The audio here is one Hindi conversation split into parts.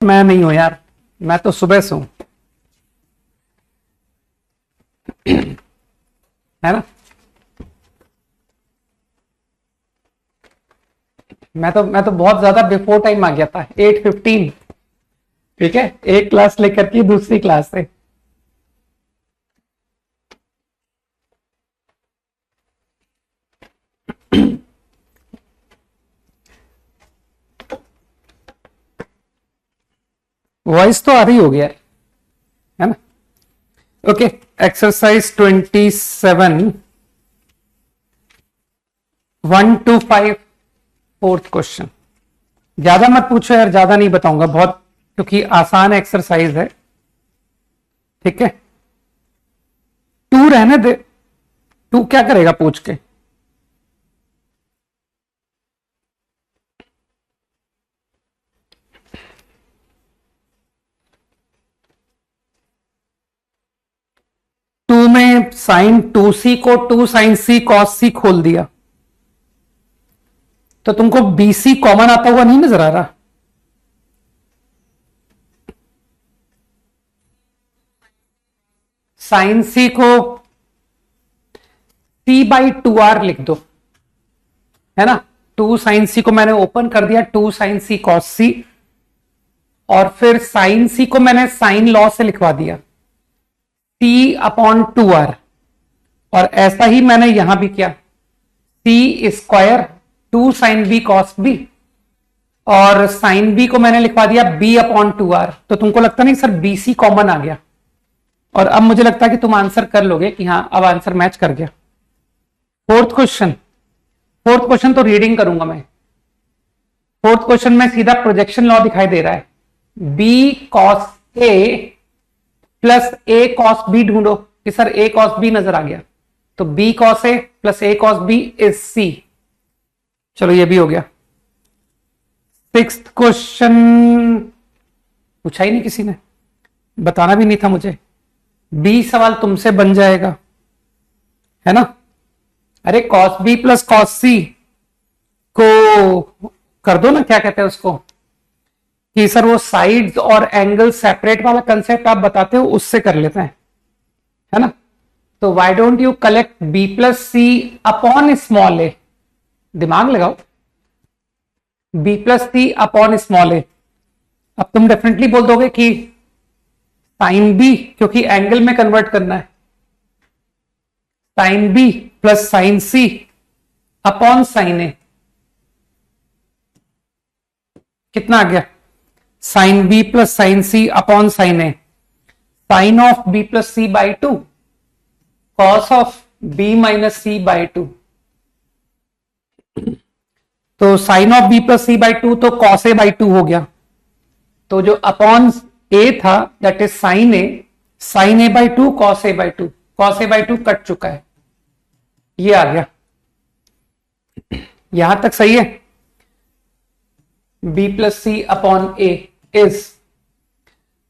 मैं नहीं हूं यार, मैं तो सुबह से हूं, है ना। मैं तो बहुत ज्यादा बिफोर टाइम आ गया था, 8:15। ठीक है, एक क्लास लेकर के दूसरी क्लास से। वॉइस तो आ रही होगी यार, है ना। Okay, exercise 27, 1 to 5, fourth question. ज्यादा मत पूछो यार, ज्यादा नहीं बताऊंगा बहुत, क्योंकि आसान एक्सरसाइज है। ठीक है, टू रहने दे, टू क्या करेगा पूछ के। टू में साइन 2c को 2 साइन c cos c खोल दिया, तो तुमको bc कॉमन आता हुआ नहीं नजर आ रहा। साइन c को c/2r लिख दो, है ना। 2 साइन c को मैंने ओपन कर दिया, 2 साइन c cos c, और फिर साइन c को मैंने साइन लॉ से लिखवा दिया, c/2r। और ऐसा ही मैंने यहां भी किया, c², 2 sine b cos b, और साइन b को मैंने लिखवा दिया b/2r। तो तुमको लगता नहीं सर bc कॉमन आ गया, और अब मुझे लगता है कि तुम आंसर कर लोगे कि हाँ अब आंसर मैच कर गया। फोर्थ क्वेश्चन तो रीडिंग करूंगा मैं। फोर्थ क्वेश्चन में सीधा प्रोजेक्शन लॉ दिखाई दे रहा है, b cos a plus a cos b ढूंढो कि सर a cos b नजर आ गया, तो b cos a plus a cos b is c। चलो ये भी हो गया। सिक्स्थ क्वेश्चन पूछा ही नहीं किसी ने, बताना भी नहीं था मुझे। b सवाल तुमसे बन जाएगा, है ना। अरे cos b plus cos c को कर दो ना, क्या कहते हैं उसको, कि सर वो साइड्स और एंगल सेपरेट वाला कंसेप्ट आप बताते हो, उससे कर लेते हैं, है ना। तो why don't you collect b plus C upon small A, दिमाग लगाओ, b plus C upon small A. अब तुम डेफिनेटली बोल दोगे कि साइन b, क्योंकि एंगल में कन्वर्ट करना है, sine b plus sine c upon sine A. कितना आ गया, sine b plus sine c upon sine A, sine of b plus C by 2, cos of b minus C by 2। तो sign of b plus C by 2 तो कॉस ए बाई 2 हो गया। तो जो अपॉन ए था that is sine A by 2 cos A by 2, cos A by 2 cut चुका है, ये आ गया। यहां तक सही है। b plus C upon a is,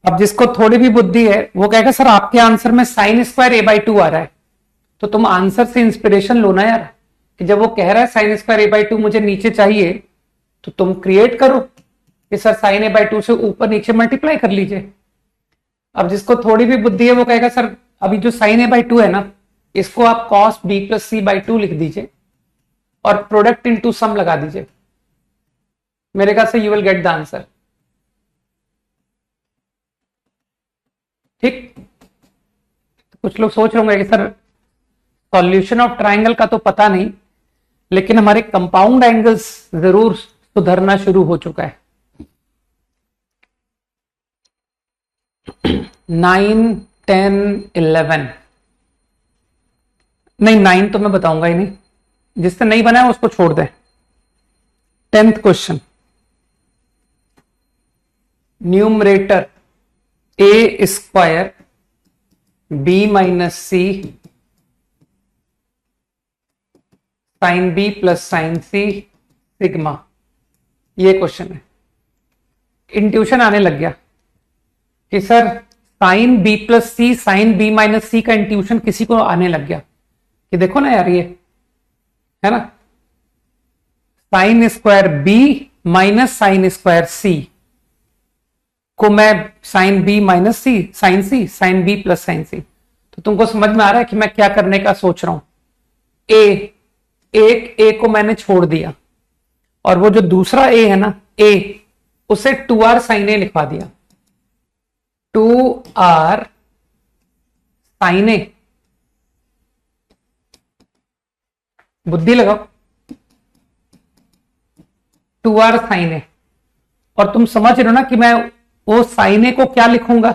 अब जिसको थोड़ी भी बुद्धि है वो कहेगा सर आपके आंसर में साइन स्क्वायर ए बाई 2 आ रहा है, तो तुम आंसर से इंस्पिरेशन लो ना यार, कि जब वो कह रहा है साइन स्क्वायर ए बाई 2 मुझे नीचे चाहिए, तो तुम क्रिएट करो कि सर साइन ए बाई 2 से ऊपर नीचे मल्टीप्लाई कर लीजिए। अब जिसको थोड़ी भी बुद्धि है वो कहेगा सर अभी जो साइन ए बाई 2 है ना, इसको आप cos b plus C by 2 लिख दीजिए और प्रोडक्ट इनटू सम लगा दीजिए, मेरे ख्याल से you will get the answer. ठीक, तो कुछ लोग सोच रहे होंगे कि सर सॉल्यूशन ऑफ ट्राइंगल का तो पता नहीं, लेकिन हमारे कंपाउंड एंगल्स जरूर सुधरना शुरू हो चुका है। 9, 10, 11, नहीं 9 तो मैं बताऊंगा ही नहीं, जिससे नहीं बना है उसको छोड़ दे। 10th क्वेश्चन, न्यूमरेटर ए square B minus C sine B plus sine सी सिग्मा, ये क्वेश्चन है। इंट्यूशन आने लग गया कि सर साइन बी प्लस सी साइन बी माइनस सी का इंट्यूशन किसी को आने लग गया कि देखो ना यार, ये है ना sine square B minus sine square C को मैं sine B minus C sine B plus sine C. तो तुमको समझ में आ रहा है कि मैं क्या करने का सोच रहा हूं। एक ए को मैंने छोड़ दिया और वो जो दूसरा ए है ना ए, उसे 2r साइन ए लिखवा दिया। 2r साइन ए, बुद्धि लगाओ, 2r साइन ए। और तुम समझ रहे हो ना कि मैं वो साइन ए को क्या लिखूंगा।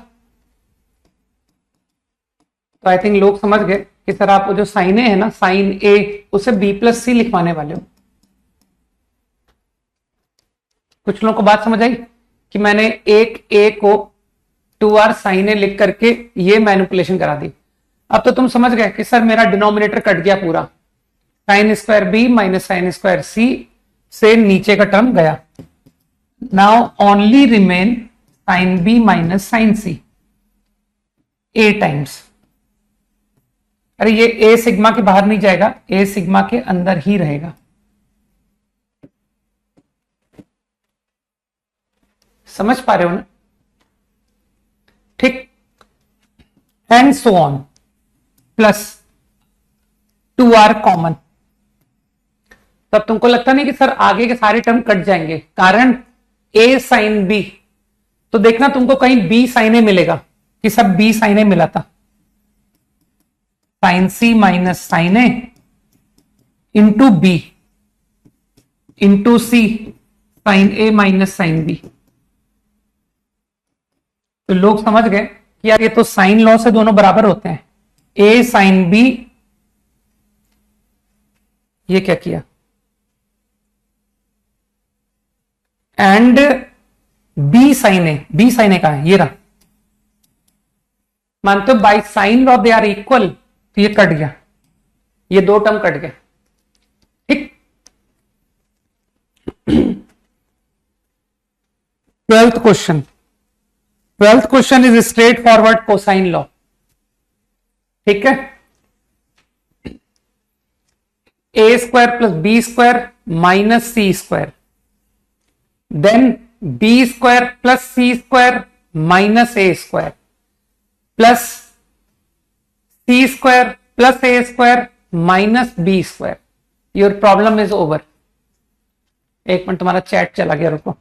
तो आई थिंक लोग समझ गए कि सर आप वो जो साइन ए है ना साइन ए, उसे बी प्लस सी लिखवाने वाले हो। कुछ लोगों को बात समझ आई कि मैंने एक ए को 2r साइन ए लिख करके ये मैनिपुलेशन करा दी। अब तो तुम समझ गए कि सर मेरा डिनोमिनेटर कट गया पूरा, sine square B minus sine square C से नीचे का टर्म गया। Now only remain sine B minus sine C A times. अरे ये ए सिग्मा के बाहर नहीं जाएगा, ए सिग्मा के अंदर ही रहेगा। समझ पा रहे हो ना? ठीक, and so on plus 2r common. तब तुमको लगता नहीं कि सर आगे के सारे टर्म कट जाएंगे, कारण a साइन b। तो देखना तुमको कहीं b साइन ए मिलेगा कि सब b साइन ए मिला था। Sine c minus sine a into b into c sine a minus sine b। तो लोग समझ गए कि यार ये तो साइन लॉ से दोनों बराबर होते हैं। a साइन b, ये क्या किया, एंड b साइन ए का है, ये रहा। मानते हो by sine law they are equal, तो ये कट गया, ये दो टर्म कट गए। ठीक, 12th question is straightforward cosine law. ठीक है, A square plus B square minus C square, then B square plus C square minus A square plus C square plus A square minus B square. Your problem is over. एक मिनट, तुम्हारा चैट चला गया, रुको।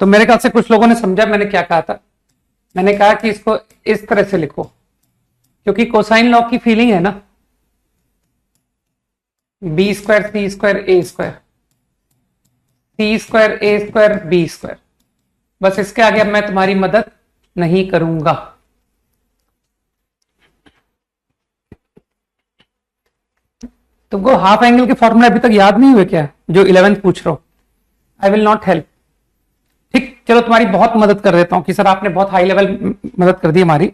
तो मेरे ख्याल से कुछ लोगों ने समझा मैंने क्या कहा था। मैंने कहा कि इसको इस तरह से लिखो, क्योंकि कोसाइन लॉ की फीलिंग है ना, बी स्क्वायर सी स्क्वायर ए स्क्वायर, सी स्क्वायर ए स्क्वायर बी स्क्वायर। बस इसके आगे अब मैं तुम्हारी मदद नहीं करूंगा। तुमको हाफ एंगल के फॉर्मूला अभी तक याद नहीं हुए क्या, जो 11th पूछ रहे हो? I will not help. ठीक, चलो तुम्हारी बहुत मदद कर देता हूं कि सर आपने बहुत हाई लेवल मदद कर दी हमारी।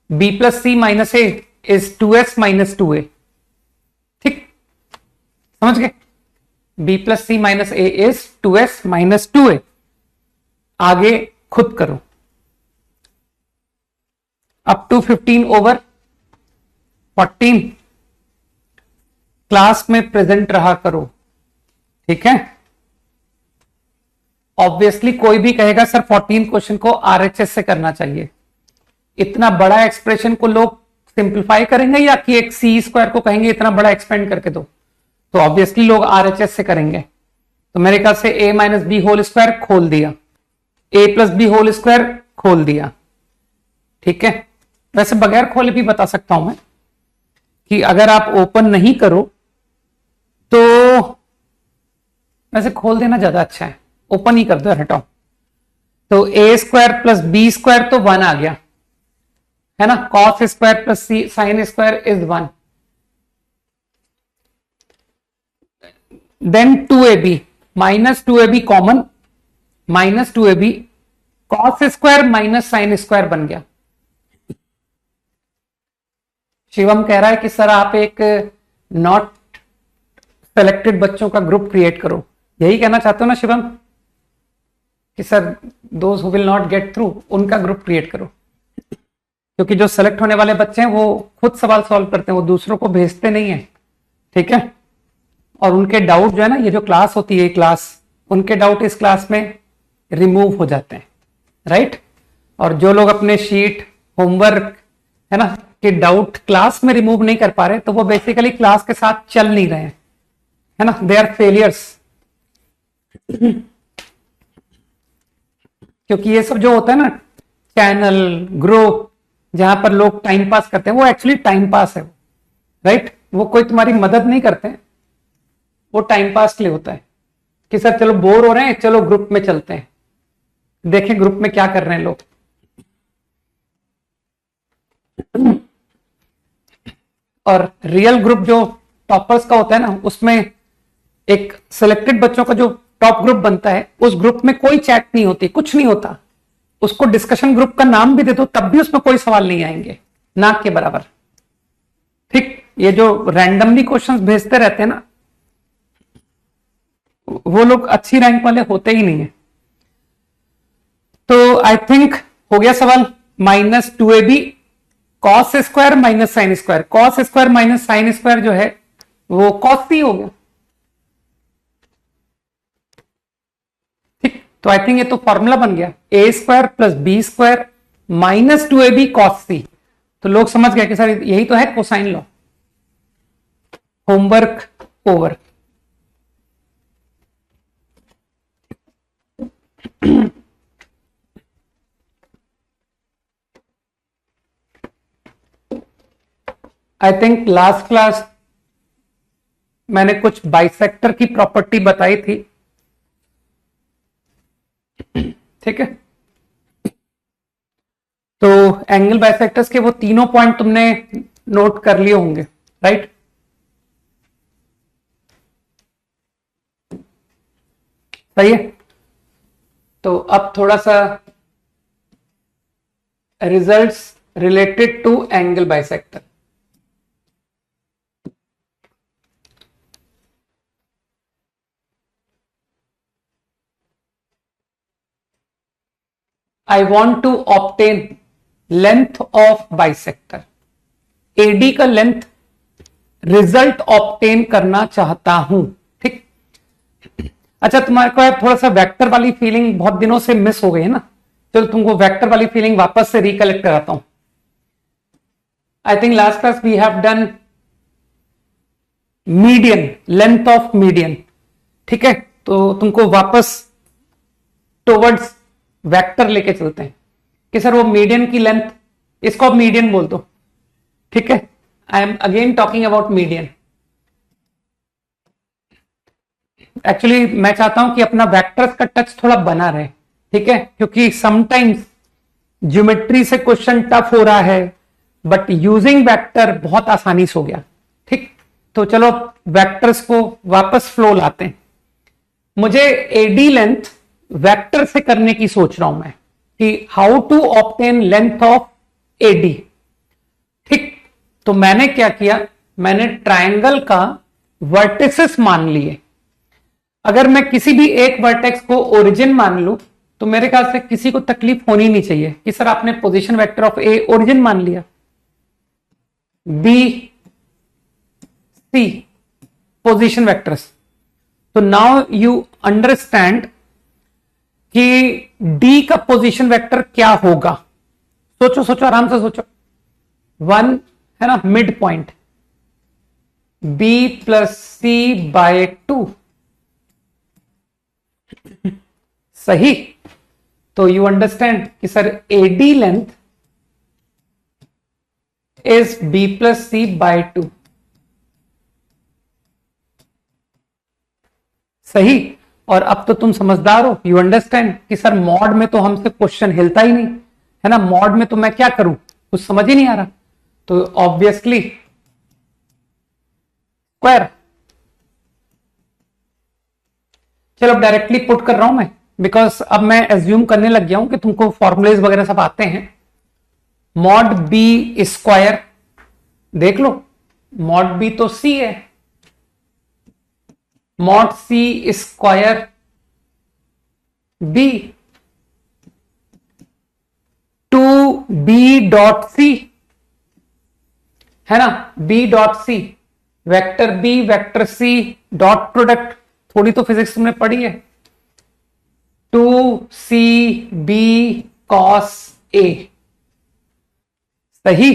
b plus c minus a is 2s minus 2a। ठीक, समझ गए? b plus c minus a is 2s minus 2a। आगे खुद करो। अप टू 15 ओवर 14 क्लास में प्रेजेंट रहा करो। ठीक है, ऑब्वियसली कोई भी कहेगा सर 14 क्वेश्चन को आरएचएस से करना चाहिए। इतना बड़ा एक्सप्रेशन को लोग सिंप्लीफाई करेंगे या कि एक सी स्क्वायर को कहेंगे इतना बड़ा एक्सपेंड करके दो? तो ऑब्वियसली लोग आरएचएस से करेंगे। तो मेरे ख्याल से a minus b whole square खोल दिया, a plus b whole square खोल दिया। ठीक है, वैसे बगैर खोले भी बता सकता हूं मैं। कि अगर आप ओपन नहीं करो तो ऐसे खोल देना ज्यादा अच्छा है, ओपन ही कर दो, हटाओ। तो a square plus B square तो 1 आ गया है ना, cos square plus sine square is 1, then 2ab minus 2ab common, minus 2ab cos square minus sine square बन गया। शिवम कह रहा है कि सर आप एक नॉट सेलेक्टेड बच्चों का ग्रुप क्रिएट करो, यही कहना चाहते हो ना शिवम, कि sir those who will not get through उनका ग्रुप क्रिएट करो, क्योंकि जो सेलेक्ट होने वाले बच्चे हैं वो खुद सवाल सॉल्व करते हैं, वो दूसरों को भेजते नहीं है, ठीक है। और उनके डाउट जो है ना, ये जो क्लास होती है क्लास, उनके डाउट इस क्लास में रिमूव हो जाते हैं, राइट। और जो लोग अपने शीट होमवर्क है ना कि डाउट क्लास में रिमूव नहीं कर पा रहे, तो वो बेसिकली क्लास के साथ चल नहीं रहे हैं, है ना, दे आर फेलियर्स। क्योंकि ये सब जो होता है ना, चैनल ग्रुप जहां पर लोग टाइम पास करते हैं, वो एक्चुअली टाइम पास है, राइट। वो कोई तुम्हारी मदद नहीं करते हैं, वो टाइम पास के लिए होता है कि सर चलो बोर हो रहे हैं, चलो ग्रुप में चलते हैं, देखें ग्रुप में क्या कर रहे हैं लोग। और रियल ग्रुप जो टॉपर्स का होता है ना, उसमें एक सिलेक्टेड बच्चों का जो टॉप ग्रुप बनता है, उस ग्रुप में कोई चैट नहीं होती, कुछ नहीं होता, उसको डिस्कशन ग्रुप का नाम भी दे दो तब भी उसमें कोई सवाल नहीं आएंगे, नाक के बराबर, ठीक। ये जो रैंडमली क्वेश्चंस भेजते रहते हैं ना, वो लोग अच्छी रैंक वाले होते ही नहीं है। तो आई थिंक हो गया सवाल। Minus 2ab cos square minus sine square, cos square minus sine square जो है वो कॉस सी हो गया, ठीक। तो आई थिंक ये तो फॉर्मूला बन गया, A square plus B square minus 2ab cos C. तो लोग समझ गए कि सर यही तो है cosine law. Homework over. I think last class मैंने कुछ बाइसेक्टर की प्रॉपर्टी बताई थी, ठीक है। तो एंगल बाइसेक्टर्स के वो तीनों पॉइंट तुमने नोट कर लिए होंगे, राइट। सही है। तो अब थोड़ा सा results related to angle bisector. I want to obtain length of bisector, AD का लेंथ रिजल्ट ऑप्टेन करना चाहता हूं, ठीक। अच्छा, तुम्हारे को थोड़ा सा वेक्टर वाली फीलिंग बहुत दिनों से मिस हो गई है ना, चलो तुमको वेक्टर वाली फीलिंग वापस से रिकलेक्ट कराता हूं। I think last class we have done median, length of median, ठीक है। तो तुमको वापस टुवर्ड्स वेक्टर लेके चलते हैं कि सर वो मीडियन की लेंथ, इसको आप मीडियन बोल दो, ठीक है। I M again talking about median. Actually मैं चाहता हूं कि अपना वेक्टर्स का टच थोड़ा बना रहे, ठीक है, क्योंकि समटाइम्स ज्योमेट्री से क्वेश्चन टफ हो रहा है, बट यूजिंग वेक्टर बहुत आसानी से हो गया, ठीक। तो चलो वेक्टर्स को वापस फ्लो लाते हैं। मुझे एडी लेंथ वेक्टर से करने की सोच रहा हूं मैं, कि how to obtain length of A, D. तो मैंने क्या किया, मैंने ट्रायंगल का वर्टिसेस मान लिए। अगर मैं किसी भी एक वर्टेक्स को ओरिजिन मान लूं, तो मेरे ख्याल से किसी को तकलीफ होनी नहीं चाहिए कि सर आपने position vector of A origin मान लिया, बी सी पोजीशन वेक्टर्स। तो नाउ यू अंडरस्टैंड कि डी का पोजीशन वेक्टर क्या होगा। सोचो सोचो, आराम से सोचो। 1 है ना mid point, B plus C by 2, सही। तो यू अंडरस्टैंड कि sir AD length is B plus C by 2, सही। और अब तो तुम समझदार हो, यू अंडरस्टैंड कि सर मॉड में तो हमसे क्वेश्चन हिलता ही नहीं है ना, मॉड में तो मैं क्या करूं, कुछ समझ ही नहीं आ रहा। तो ऑब्वियसली स्क्वायर। चलो डायरेक्टली पुट कर रहा हूं मैं, बिकॉज अब मैं एज्यूम करने लग गया हूं कि तुमको फॉर्मुलेज वगैरह सब आते हैं। मॉड बी स्क्वायर, देख लो मॉड बी तो सी है, मॉड सी square b two b dot c, है ना, b dot c, vector b vector c dot product, थोड़ी तो फिजिक्स तुमने पढ़ी है, two c B cos a, सही।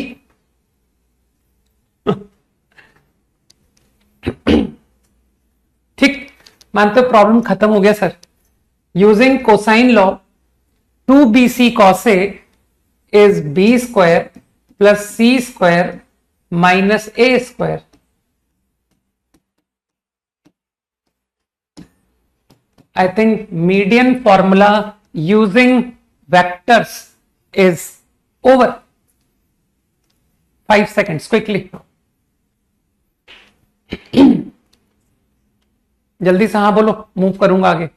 ठीक, मानते प्रॉब्लम खत्म हो गया sir. Using cosine law, two B c cos A is b square plus C square minus A square. I think median formula using vectors is over. 5 seconds quickly. जल्दी से हाँ बोलो, मूव करूंगा आगे।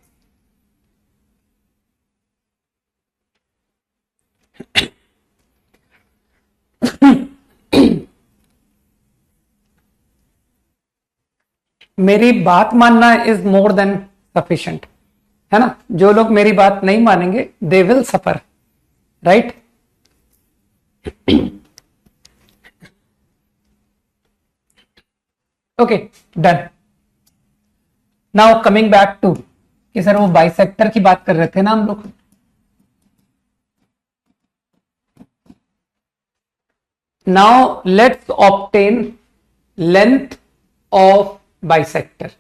मेरी बात मानना इज मोर देन सफिशिएंट, है ना। जो लोग मेरी बात नहीं मानेंगे they will suffer, right. Okay done. Now coming back to कि सर वो बाइसेक्टर की बात कर रहे थे ना हम लोग। Now let's obtain length of bisector.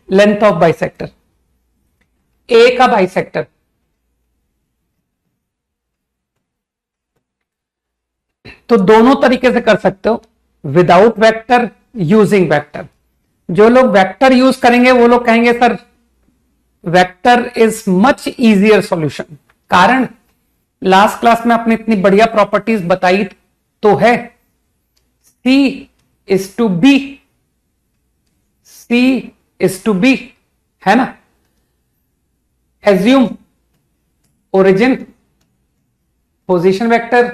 Length of bisector, A का बाइसेक्टर, तो दोनों तरीके से कर सकते हो, विदाउट वेक्टर, यूजिंग वेक्टर। जो लोग वेक्टर यूज करेंगे वो लोग कहेंगे sir vector is much easier solution. कारण लास्ट क्लास में आपने इतनी बढ़िया प्रॉपर्टीज बताई तो है, C is to be, C is to B, है ना। Assume origin, position vector,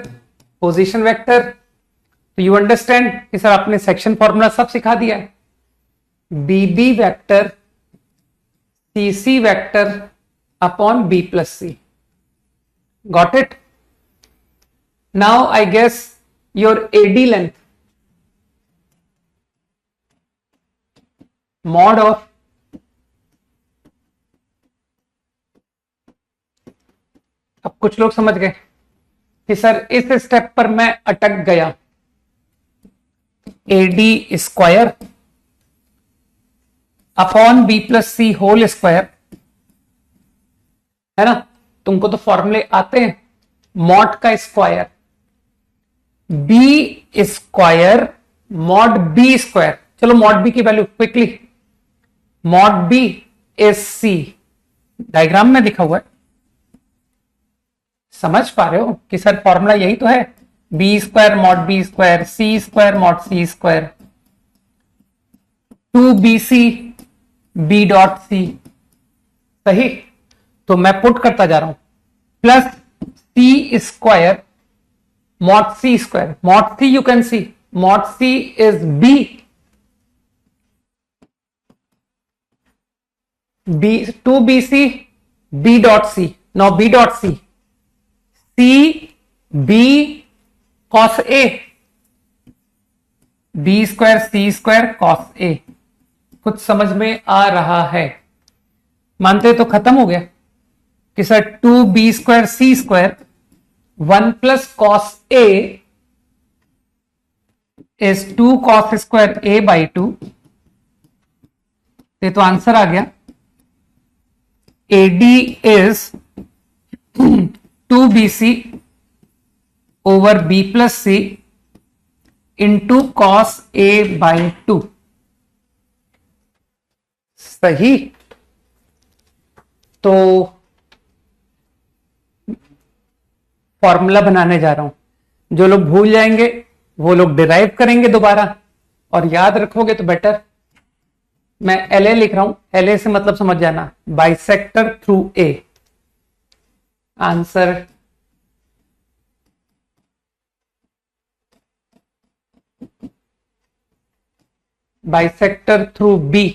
position vector, तो यू अंडरस्टैंड कि सर आपने सेक्शन फॉर्मूला सब सिखा दिया है। BB vector CC vector upon B plus C, got it. Now I guess your AD length, mod of अब कुछ लोग समझ गए कि सर इस स्टेप पर मैं अटक गया, AD square upon B plus C whole square, है ना। तुमको तो फॉर्मूले आते हैं, मॉड का square B square mod B square. चलो मॉड बी की value quickly, mod B is C, diagram में लिखा हुआ है, समझ पा रहे हो कि सर फॉर्मूला यही तो है, B square mod B square सी स्क्वायर मॉड सी square, two B C B dot C, सही। तो मैं पुट करता जा रहा हूं, plus C square mod C square, mod C you can see, mod C is B, B two B C B dot C, now B dot C, C B cos A, B square C square cos A. कुछ समझ में आ रहा है? मानते तो खत्म हो गया कि sir two b square C square one plus cos A is two cos square A by two. ये तो आंसर आ गया, AD is to be c over b plus c into cos A by 2। सही। तो फॉर्मूला बनाने जा रहा हूं, जो लोग भूल जाएंगे वो लोग डिराइव करेंगे दोबारा, और याद रखोगे तो बेटर। मैं एल ए लिख रहा हूं, एल ए से मतलब समझ जाना, bisector through A. Answer bisector through B.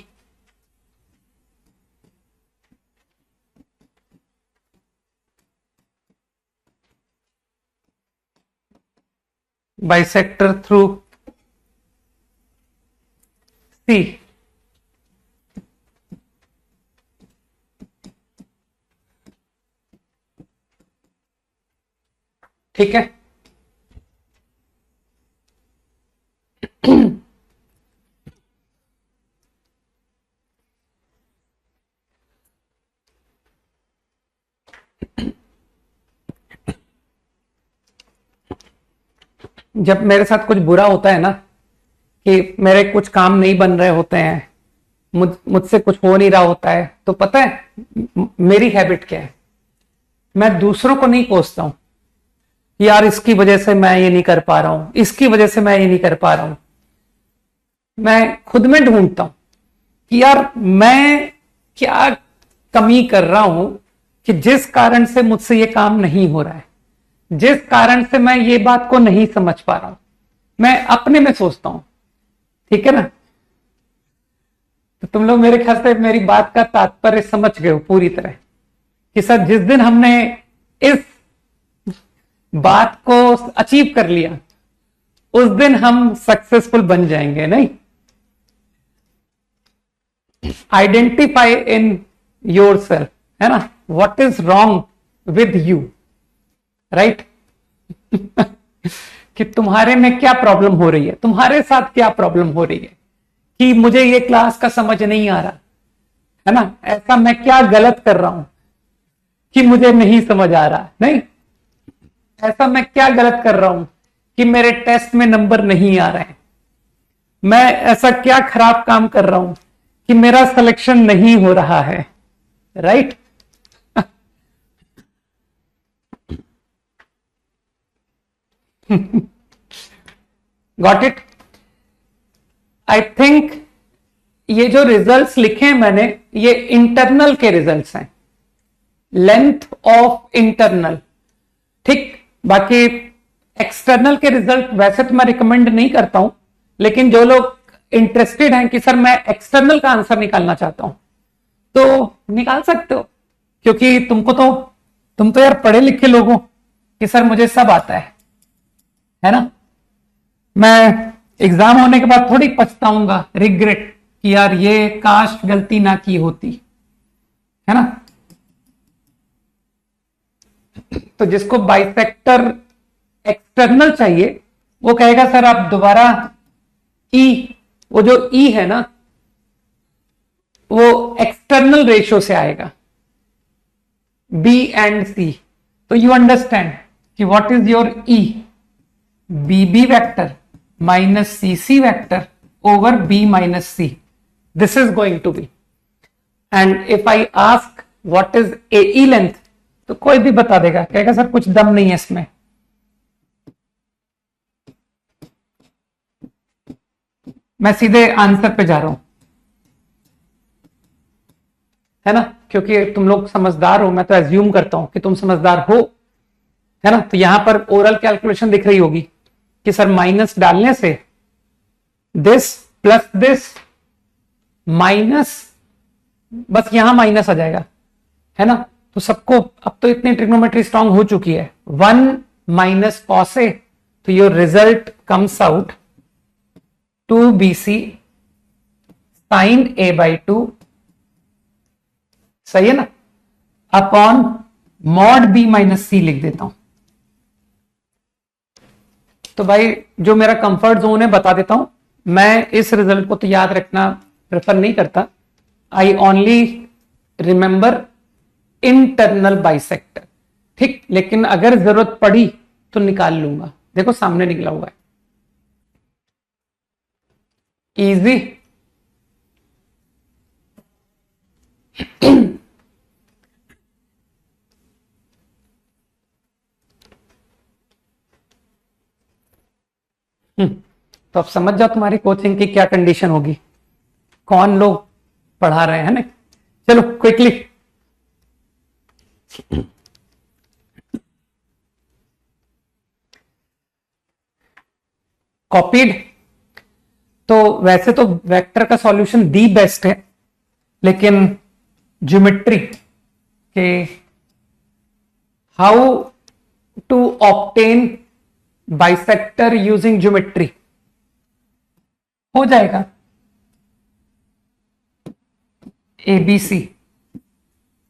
Bisector through C. ठीक है। जब मेरे साथ कुछ बुरा होता है ना, कि मेरे कुछ काम नहीं बन रहे होते हैं, मुझसे कुछ हो नहीं रहा होता है, तो पता है मेरी हैबिट क्या है? मैं दूसरों को नहीं कोसता हूं, यार इसकी वजह से मैं ये नहीं कर पा रहा हूं, इसकी वजह से मैं ये नहीं कर पा रहा हूं। मैं खुद में ढूंढता हूं कि यार मैं क्या कमी कर रहा हूं कि जिस कारण से मुझसे ये काम नहीं हो रहा है, जिस कारण से मैं ये बात को नहीं समझ पा रहा हूं। मैं अपने में सोचता हूं, ठीक है ना? तो तुम लोग मेरे ख्याल से मेरी बात का तात्पर्य समझ गए हो पूरी तरह, कि सर जिस दिन हमने इस बात को अचीव कर लिया, उस दिन हम सक्सेसफुल बन जाएंगे। नहीं, आइडेंटिफाई इन योर सेल्फ, है ना, what is wrong with you, right? कि तुम्हारे में क्या प्रॉब्लम हो रही है, तुम्हारे साथ क्या प्रॉब्लम हो रही है, कि मुझे ये क्लास का समझ नहीं आ रहा, है ना, ऐसा मैं क्या गलत कर रहा हूं कि मुझे नहीं समझ आ रहा। नहीं, ऐसा मैं क्या गलत कर रहा हूं कि मेरे टेस्ट में नंबर नहीं आ रहे हैं। मैं ऐसा क्या खराब काम कर रहा हूं कि मेरा सिलेक्शन नहीं हो रहा है, right? Got it? I think ये जो रिजल्ट्स लिखे हैं मैंने, ये इंटरनल के रिजल्ट्स हैं, लेंथ ऑफ इंटरनल। ठीक, बाकी एक्सटर्नल के रिजल्ट वैसे तो मैं रिकमेंड नहीं करता हूं, लेकिन जो लोग इंटरेस्टेड हैं कि सर मैं एक्सटर्नल का आंसर निकालना चाहता हूं, तो निकाल सकते हो, क्योंकि तुम तो यार पढ़े लिखे लोग हो कि सर मुझे सब आता है ना? मैं एग्जाम होने के बाद थोड़ी पछताऊंगा, रिग्रेट, कि यार ये काश गलती ना की होती, है ना? तो जिसको बाइसेक्टर एक्सटर्नल चाहिए, वो कहेगा सर आप दोबारा वो जो ई है ना, वो एक्सटर्नल रेशियो से आएगा, बी एंड सी। तो यू अंडरस्टैंड कि what is your E, BB vector minus c vector over b minus c, this is going to be. And if I ask what is a length, तो कोई भी बता देगा, कहेगा सर कुछ दम नहीं है इसमें। मैं सीधे आंसर पे जा रहा हूं, है ना, क्योंकि तुम लोग समझदार हो, मैं तो एज्यूम करता हूं कि तुम समझदार हो, है ना? तो यहां पर ओरल कैलकुलेशन दिख रही होगी कि सर माइनस डालने से दिस प्लस दिस माइनस, बस यहां माइनस आ जाएगा, है ना? तो सबको अब तो इतनी ट्रिग्नोमेट्री स्ट्रांग हो चुकी है, 1 माइनस कॉस ए, तो your result comes out 2bc sine A by 2, सही है ना, upon mod b minus c लिख देता हूं। तो भाई जो मेरा कंफर्ट जोन है बता देता हूं, मैं इस रिजल्ट को तो याद रखना प्रेफर नहीं करता, I only remember internal bisector. ठीक, लेकिन अगर जरूरत पड़ी तो निकाल लूंगा, देखो सामने निकला हुआ है। इजी। तो अब समझ जाओ तुम्हारी कोचिंग की क्या कंडीशन होगी, कौन लोग पढ़ा रहे हैं ना। चलो क्विकली, कॉपीड। तो वैसे तो वेक्टर का सॉल्यूशन दी बेस्ट है, लेकिन ज्योमेट्री के how to obtain bisector using geometry हो जाएगा, एबीसी,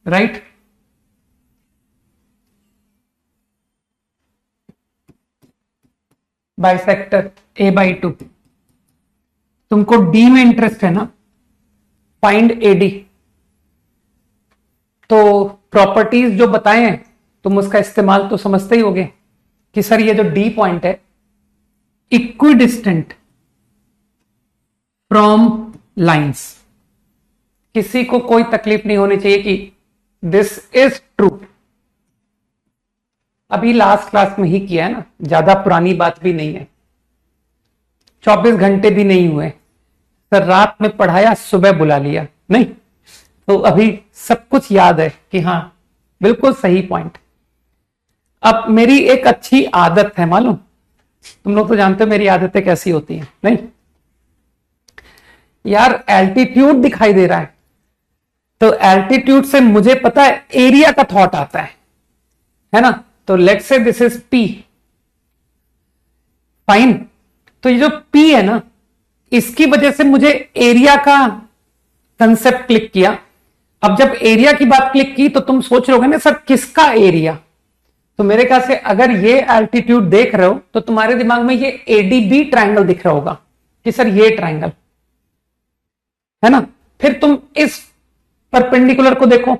राइट। Bisector a/2। तुमको डी में इंटरेस्ट है ना, फाइंड एडी। तो प्रॉपर्टीज जो बताए हैं तुम उसका इस्तेमाल तो समझते ही होगे कि सर ये जो डी पॉइंट है इक्विडिस्टेंट फ्रॉम लाइंस, किसी को कोई तकलीफ नहीं होनी चाहिए कि दिस इज ट्रू। अभी लास्ट क्लास में ही किया है ना, ज्यादा पुरानी बात भी नहीं है, 24 घंटे भी नहीं हुए सर, रात में पढ़ाया सुबह बुला लिया नहीं, तो अभी सब कुछ याद है कि हाँ बिल्कुल सही पॉइंट। अब मेरी एक अच्छी आदत है, मालूम, तुम लोग तो जानते हो मेरी आदतें कैसी होती हैं नहीं यार। एल्टीट्यूड दिखाई दे रहा है तो एल्टीट्यूड से मुझे पता है एरिया का थॉट आता है ना। तो let's say this is P, fine. तो ये जो पी है ना, इसकी वजह से मुझे एरिया का कंसेप्ट क्लिक किया। अब जब एरिया की बात क्लिक की तो तुम सोच रहे होगे ना सर किसका एरिया, तो मेरे ख्याल से अगर ये एल्टीट्यूड देख रहे हो तो तुम्हारे दिमाग में ये एडीबी ट्रायंगल दिख रहा होगा कि सर ये ट्रायंगल है ना। फिर तुम इस परपेंडिकुलर को देखो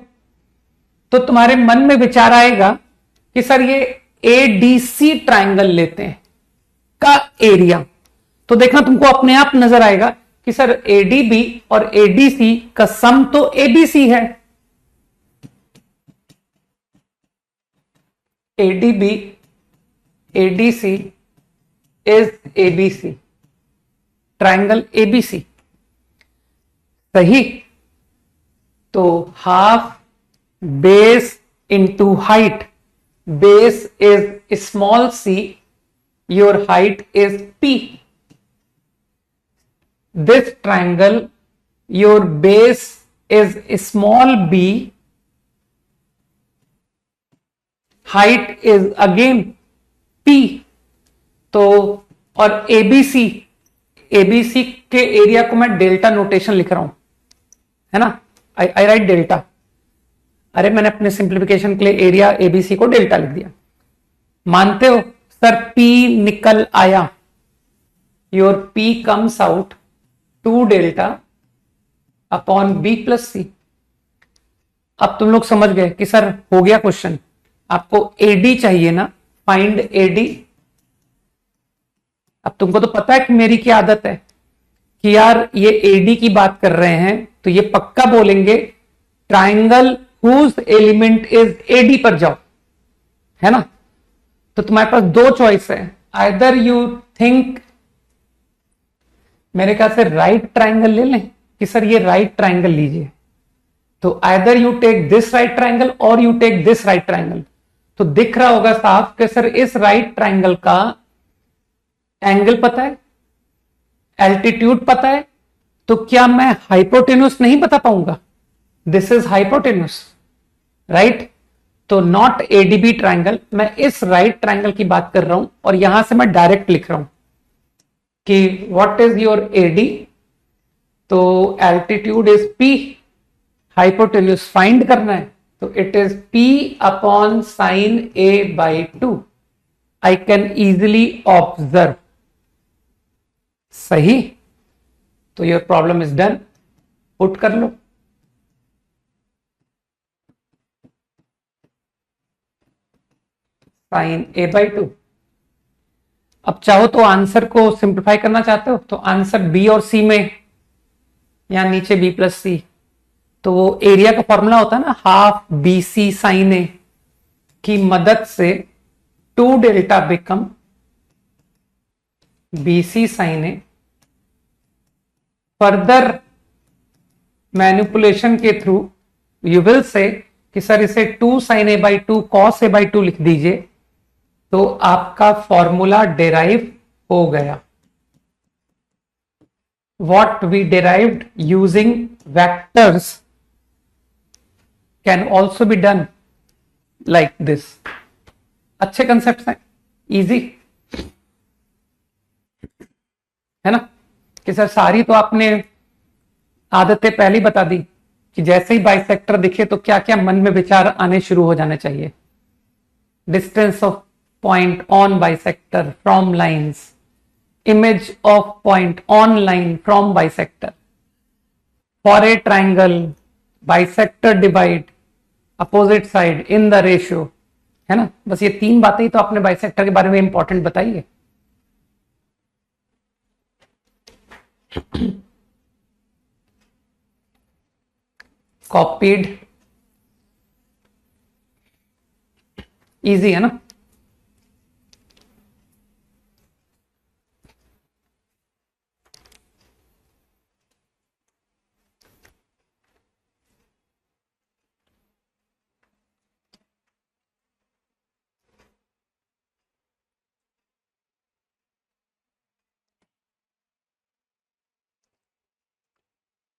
तो तुम्हारे मन में विचार आएगा कि सर ये एडीसी ट्रायंगल लेते हैं का एरिया, तो देखना तुमको अपने आप नजर आएगा कि सर एडीबी और एडीसी का सम तो एबीसी है। ADB ADC is ABC, triangle ABC, सही। तो half base into height, base is small c, your height is p. This triangle, your base is small b, height is again p। तो और ABC, ABC के एरिया को मैं डेल्टा नोटेशन लिख रहा हूं, है ना। आई राइट डेल्टा, अरे मैंने अपने सिंप्लीफिकेशन के लिए एरिया ABC को डेल्टा लिख दिया। मानते हो सर P निकल आया, your P comes out 2 delta upon B plus C. अब तुम लोग समझ गए कि सर हो गया क्वेश्चन, आपको एडी चाहिए ना, फाइंड एडी। अब तुमको तो पता है कि मेरी क्या आदत है कि यार ये एडी की बात कर रहे हैं तो ये पक्का बोलेंगे triangle whose element is AD पर जाओ, है ना। तो तुम्हारे पास 2 चॉइस है, आइदर यू थिंक, मेरे ख्याल से राइट ट्राइंगल ले लें कि सर ये राइट ट्राइंगल लीजिए, तो either you take this right triangle और you take this right triangle. तो दिख रहा होगा साफ कि सर इस राइट ट्राइंगल का एंगल पता है, एल्टीट्यूड पता है, तो क्या मैं हाइपोटेन्यूस नहीं बता पाऊंगा, दिस इज हाइपोटेन्यूस, राइट। तो नॉट एडीबी ट्राइंगल, मैं इस राइट ट्राइंगल की बात कर रहा हूं और यहां से मैं डायरेक्ट लिख रहा हूं कि व्हाट इज योर एडी, तो altitude is P, hypotenuse find करना है तो it is P upon sine a/2। I can easily observe, सही। तो your problem is done, put कर लो। साइन a/2 अब चाहो तो आंसर को सिंप्लीफाई करना चाहते हो तो आंसर बी और सी में, या नीचे बी प्लस सी, तो वो एरिया का फॉर्मूला होता है ना, half B C sine A की मदद से 2 डेल्टा become B C sine A. Further manipulation के थ्रू यू विल से कि सर इसे 2 sine A by 2 cos A by 2 लिख दीजिए, तो आपका फॉर्मूला डेराइव हो गया। What we derived using vectors can also be done like this. अच्छे कंसेप्ट हैं, इजी है ना, कि सर सारी तो आपने आदतें पहले ही बता दी कि जैसे ही बाइसेक्टर दिखे तो क्या क्या मन में विचार आने शुरू हो जाने चाहिए। Distance of point on bisector from lines, image of point on line from bisector, for a triangle bisector divide opposite side in the ratio, है ना। बस ये 3 बातें ही तो आपने बाइसेक्टर के बारे में इंपॉर्टेंट बताई है। कॉपीड, इजी है ना।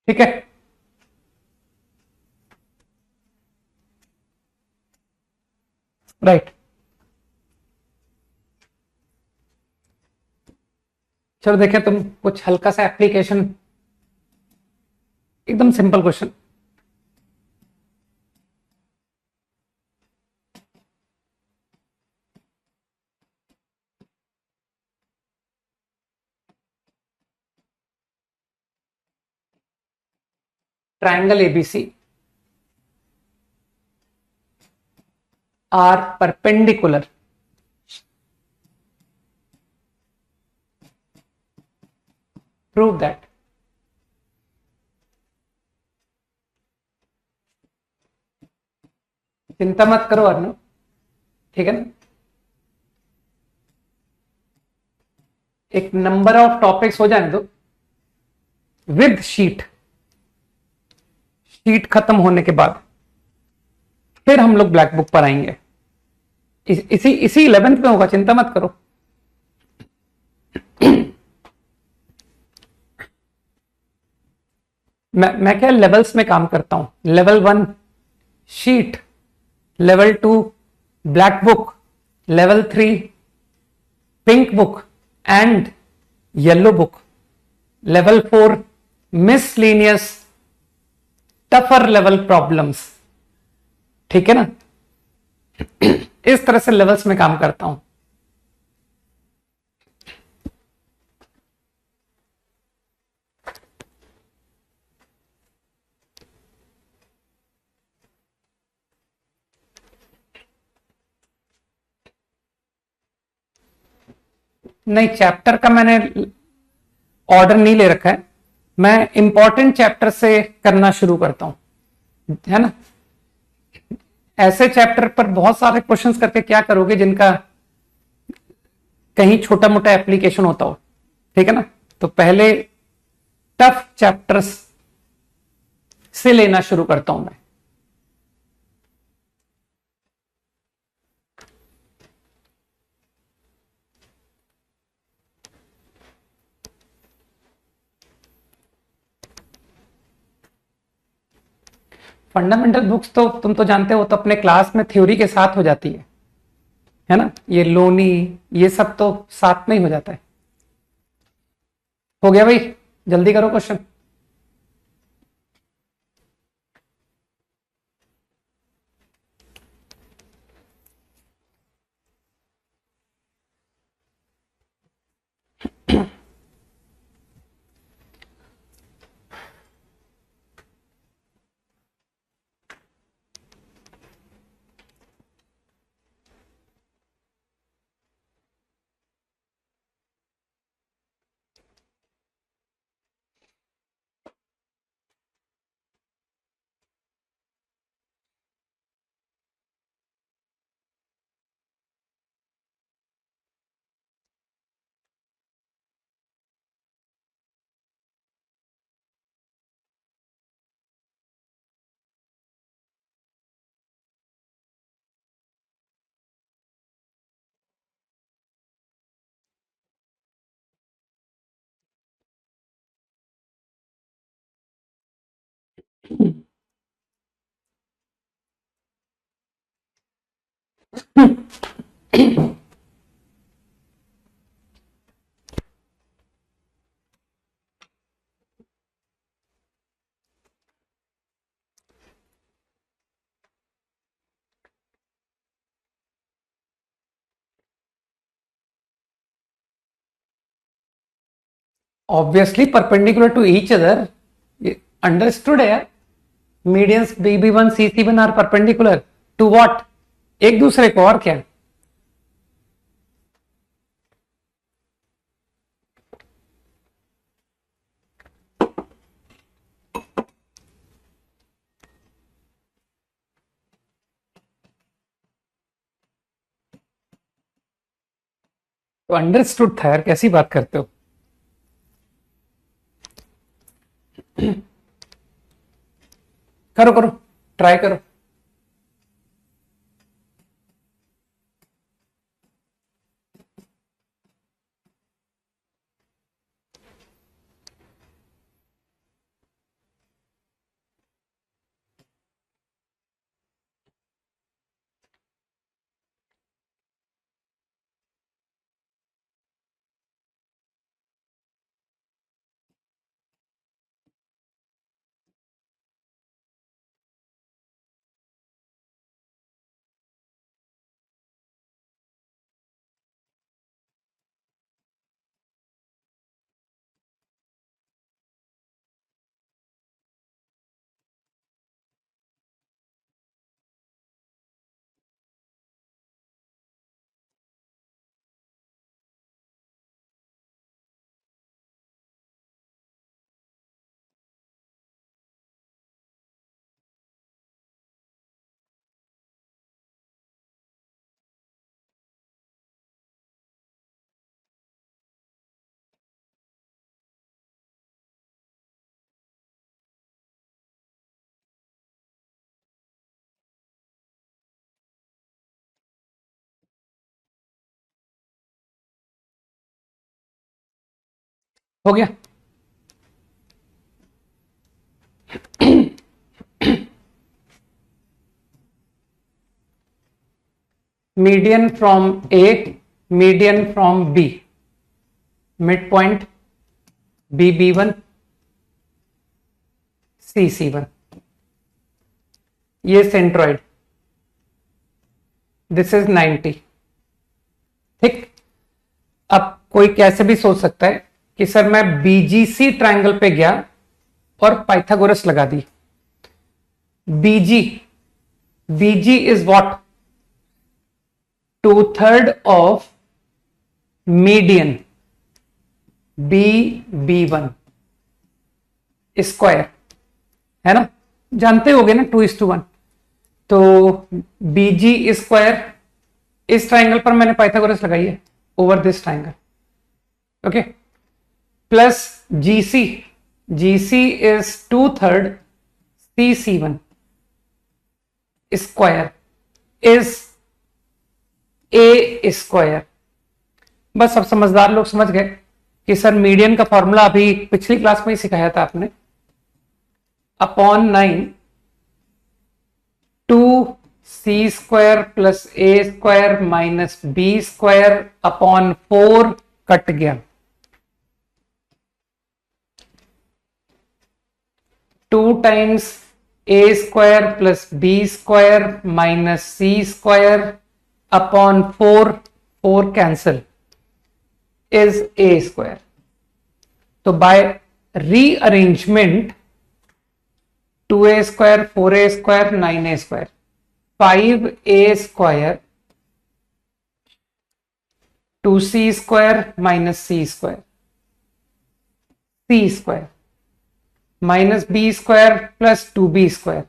ठीक है, राइट। चलो देखें तुम कुछ हल्का सा एप्लीकेशन, एकदम simple question. Triangle ABC are perpendicular prove that चिंता मत करो अर्नव, ठीक है ना। एक नंबर ऑफ टॉपिक्स हो जाने दो विद शीट, शीट खत्म होने के बाद फिर हम लोग ब्लैक बुक पर आएंगे। इसी 11th में होगा, चिंता मत करो। मैं क्या लेवल्स में काम करता हूं। Level 1 sheet, level 2 black book, level 3 pink book and yellow book, level 4 miscellaneous tougher level problems, ठीक है ना। इस तरह से लेवल्स में काम करता हूं। नहीं, चैप्टर का मैंने ऑर्डर नहीं ले रखा है, मैं इंपॉर्टेंट चैप्टर से करना शुरू करता हूं, है ना। ऐसे चैप्टर पर बहुत सारे क्वेश्चंस करके क्या करोगे जिनका कहीं छोटा मोटा एप्लीकेशन होता हो, ठीक है ना। तो पहले टफ चैप्टर्स से लेना शुरू करता हूं मैं। फंडामेंटल बुक्स तो तुम तो जानते हो, तो अपने क्लास में थ्योरी के साथ हो जाती है ना। ये लोनी ये सब तो साथ में ही हो जाता है। हो गया भाई, जल्दी करो question. Obviously perpendicular to each other, understood है यार। Medians BB1 CC1 are perpendicular to what, एक दूसरे को, और क्या। तो अंडरस्टूड था यार, कैसी बात करते हो। करो करो, ट्राई करो। हो गया। Median from A, median from B, mid point BB1 CC1, ये सेंट्रॉइड, दिस इज 90। ठीक, अब कोई कैसे भी सोच सकता है कि सर मैं BGC ट्रायंगल पे गया और पाइथागोरस लगा दी। BG is what, 2/3 of median BB1 square, है ना, जानते होगे ना, 2:1। तो BG स्क्वायर, इस ट्राइंगल पर मैंने पाइथागोरस लगाई है over this triangle, okay, plus GC is 2/3 CC1 square is A square. बस अब समझदार लोग समझ गए कि सर मीडियन का फॉर्मूला अभी पिछली क्लास में ही सिखाया था आपने, upon 9 2C² plus A² minus B² upon 4 cut गया, 2 times A² plus B² minus C² upon 4 cancel is A²। तो by rearrangement 2A², 4A², 9A², 5A² 2C² minus C² minus B² plus 2B²,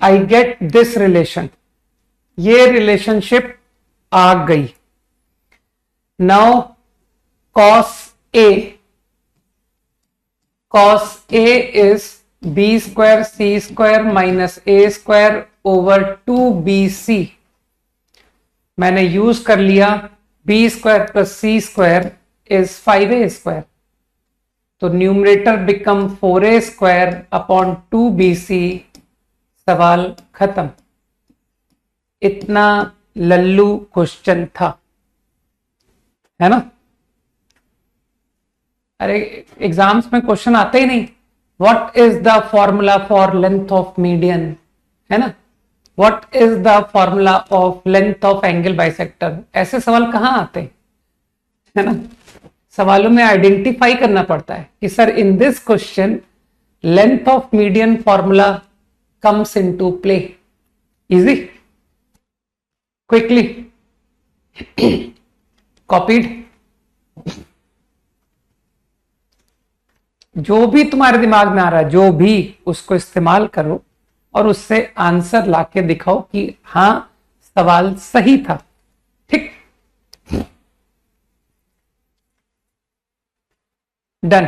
I get this relation, ये रिलेशनशिप आ गई। Now cos A is B² C² minus A² over 2BC। मैंने यूज कर लिया B² plus C² is 5A², तो numerator become 4A² upon 2BC, सवाल खत्म। इतना लल्लू क्वेश्चन था, है ना। अरे एग्जाम्स में क्वेश्चन आते ही नहीं, what is the formula for length of median, है ना, what is the formula of length of angle bisector, ऐसे सवाल कहां आते हैं, है ना। सवालों में आइडेंटिफाई करना पड़ता है कि sir in this question length of median formula comes into play. Easy, quickly copied. जो भी तुम्हारे दिमाग में आ रहा है, जो भी, उसको इस्तेमाल करो और उससे आंसर लाके दिखाओ कि हां सवाल सही था. ठीक, डन.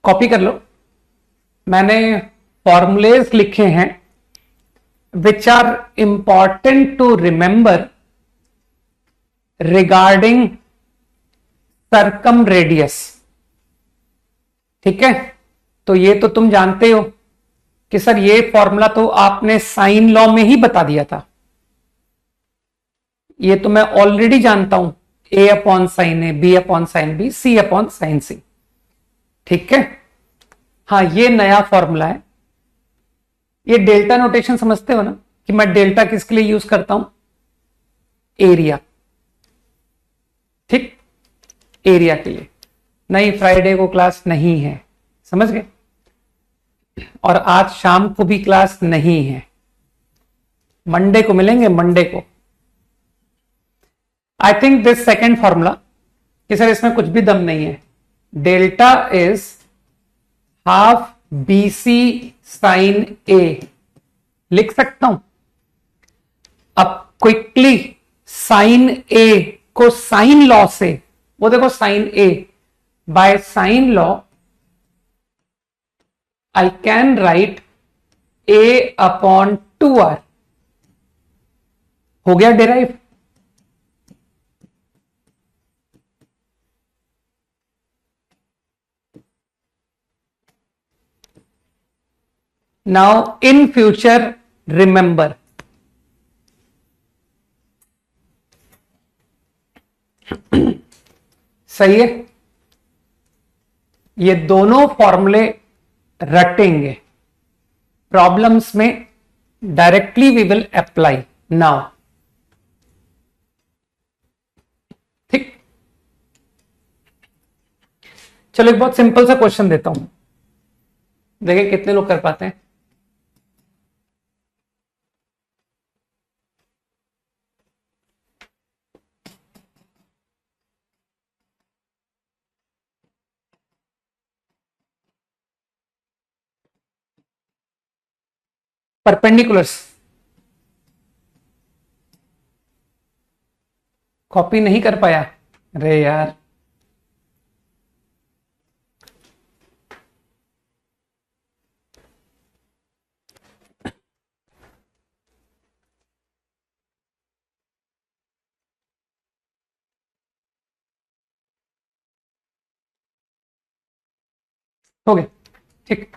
कॉपी कर लो. मैंने फॉर्मूलेज लिखे हैं which are important to remember regarding circumradius. ठीक है, तो ये तो तुम जानते हो कि सर ये फॉर्मूला तो आपने साइन लॉ में ही बता दिया था. ये तो मैं ऑलरेडी जानता हूं, ए अपॉन साइन ए, बी अपॉन साइन बी, सी अपॉन साइन सी. ठीक है, हाँ ये नया फॉर्मूला है. ये डेल्टा नोटेशन समझते हो ना, कि मैं डेल्टा किसके लिए यूज करता हूं? एरिया. ठीक, एरिया के लिए. नहीं, फ्राइडे को क्लास नहीं है, समझ गए? और आज शाम को भी क्लास नहीं है, मंडे को मिलेंगे, मंडे को. I think this second formula कि सर इसमें कुछ भी दम नहीं है. Delta is half BC sine A, लिख सकता हूं. अब क्विकली साइन ए को साइन लॉ से, वो देखो sine A, by sine law I can write A upon 2R. हो गया derive. Now in future remember, सही है, ये दोनों फॉर्मूले रटेंगे प्रॉब्लम्स में, directly we will apply now. ठीक, चलो एक बहुत सिंपल सा क्वेश्चन देता हूं, देखिए कितने लोग कर पाते हैं. परपेंडिकुलर्स कॉपी नहीं कर पाया, अरे यार. हो गया, ठीक.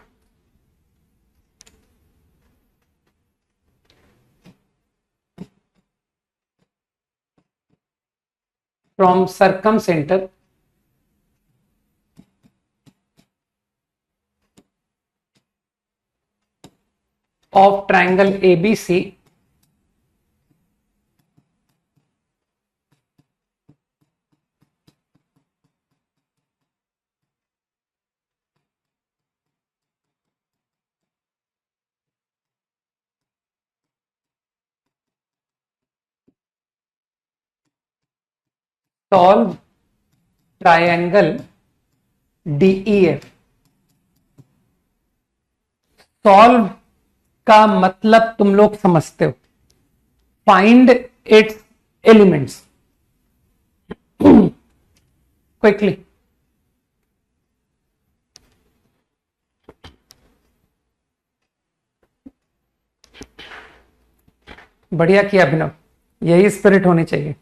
From circumcentre of triangle ABC solve triangle DEF. Solve का मतलब तुम लोग समझते हो, फाइंड इट्स एलिमेंट्स. क्विकली, बढ़िया किया अभिनव, यही स्पिरिट होनी चाहिए.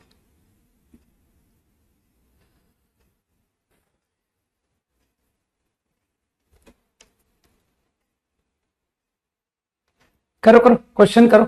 करो करो, क्वेश्चन करो.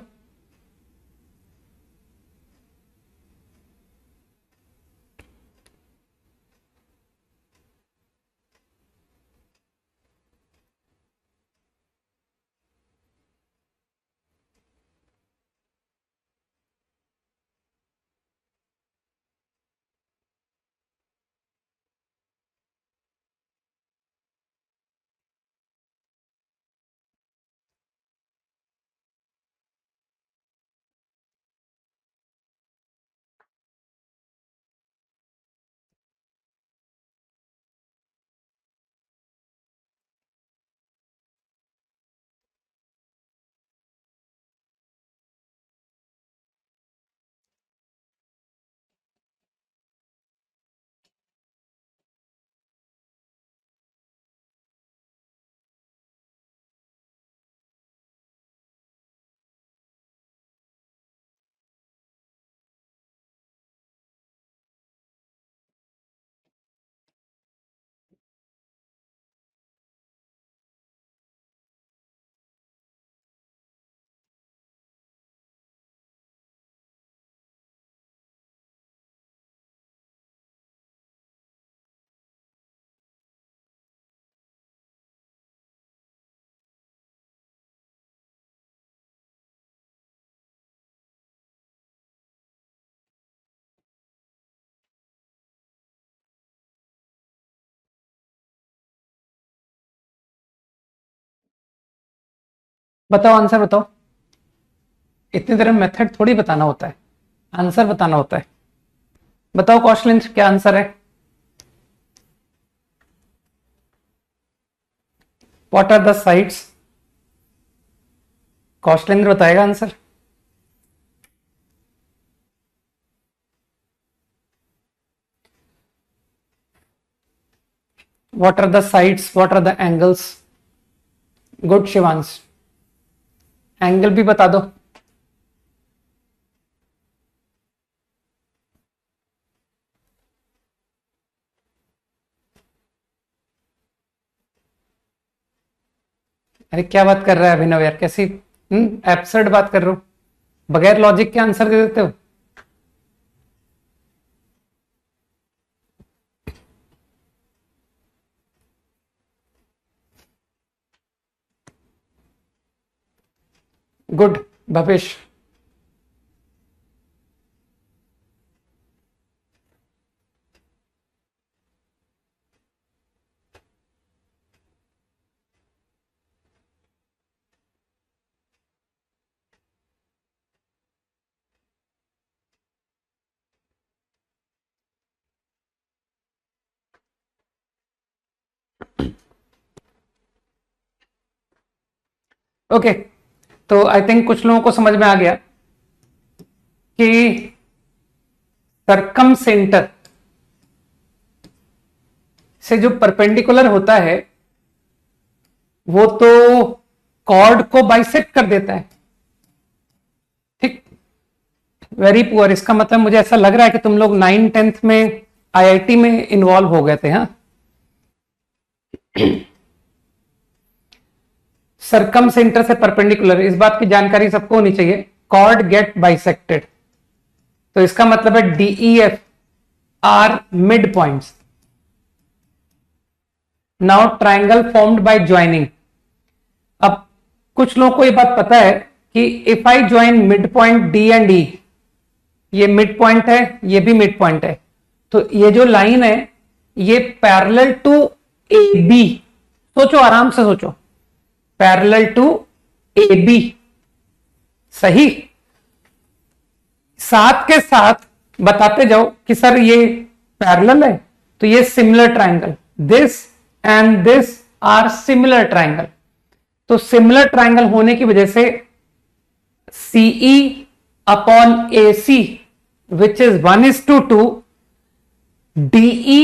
बताओ आंसर बताओ। इतनी देर में मेथड थोड़ी बताना होता है, आंसर बताना होता है। बताओ कौशलेंद्र क्या आंसर है? What are the sides? Kaushalendra बताएगा answer. What are the sides? What are the angles? Good Shivansh, angle भी बता दो। अरे क्या बात कर रहा है अभिनव यार, कैसी एब्सर्ड बात कर रहे हो, बगैर लॉजिक के आंसर दे देते हो। गुड भवेश। ओके तो आई थिंक कुछ लोगों को समझ में आ गया कि सरकम सेंटर से जो परपेंडिकुलर होता है वो तो कॉर्ड को बाइसेक्ट कर देता है। ठीक, वेरी पुअर। इसका मतलब मुझे ऐसा लग रहा है कि तुम लोग 9th-10th में आईआईटी में इन्वॉल्व हो गए थे। हाँ, सरकम सेंटर से परपेंडिकुलर, इस बात की जानकारी सबको होनी चाहिए। कॉर्ड गेट बाइसेक्टेड, तो इसका मतलब है DEF are mid points. Now triangle formed by joining. अब कुछ लोगों को यह बात पता है कि if I join mid point D and E, ये मिड पॉइंट है, ये भी मिड पॉइंट है, तो ये जो लाइन है ये पैरेलल टू AB। सोचो, आराम से सोचो, पैरेलल टू AB। सही, साथ के साथ बताते जाओ कि सर ये पैरेलल है तो ये similar triangle, this and this are similar triangle. तो सिमिलर ट्राइंगल होने की वजह से CE upon AC which is 1:2, DE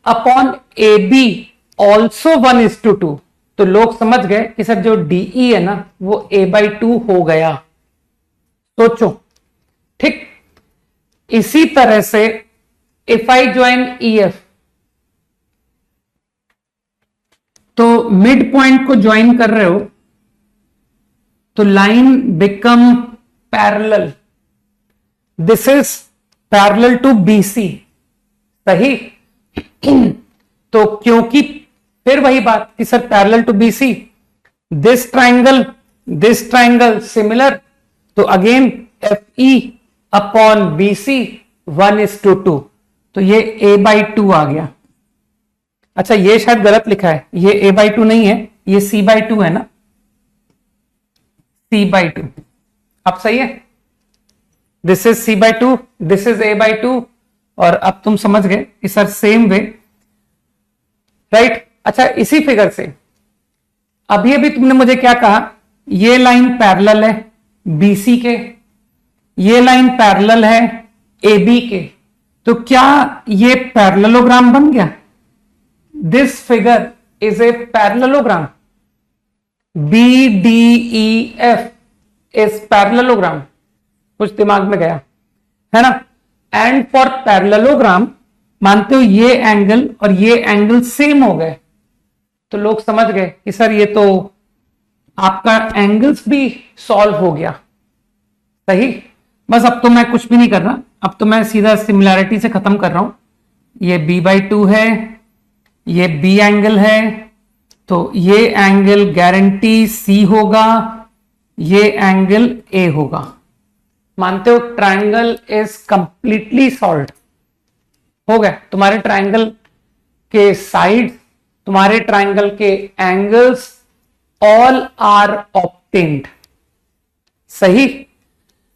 upon AB also 1:2। तो लोग समझ गए कि सर जो DE है ना वो A/2 हो गया। सोचो, ठीक। इसी तरह से इफ आई ज्वाइन EF, तो मिड पॉइंट को ज्वाइन कर रहे हो तो line become parallel, this is parallel to BC। सही। तो क्योंकि फिर वही बात कि sir parallel to BC, this triangle similar, तो अगेन FE अपॉन BC 1:2, तो ये A/2 आ गया। अच्छा, ये शायद गलत लिखा है, ये A/2 नहीं है, ये C/2 है ना, C/2। अब सही है, this is C/2, this is A/2, और अब तुम समझ गए कि सर सेम वे, राइट। अच्छा, इसी फिगर से अभी अभी तुमने मुझे क्या कहा, ये लाइन पैरेलल है BC के, ये लाइन पैरेलल है AB के, तो क्या ये पैरेललोग्राम बन गया? This figure is a parallelogram, BDEF is parallelogram. कुछ दिमाग में गया है ना? एंड फॉर पैरेललोग्राम मानते हो ये एंगल और ये एंगल सेम हो गए, तो लोग समझ गए कि सर ये तो आपका एंगल्स भी सॉल्व हो गया। सही। बस अब तो मैं कुछ भी नहीं कर रहा, अब तो मैं सीधा सिमिलैरिटी से खत्म कर रहा हूं। ये B/2 है, ये B एंगल है, तो ये एंगल गारंटी C होगा, ये एंगल A होगा। मानते हो ट्राइंगल इज कंप्लीटली सॉल्व्ड हो गया। तुम्हारे ट्राइंगल के साइड, तुम्हारे ट्राइंगल के एंगल्स ऑल आर ऑब्टेन्ड। सही।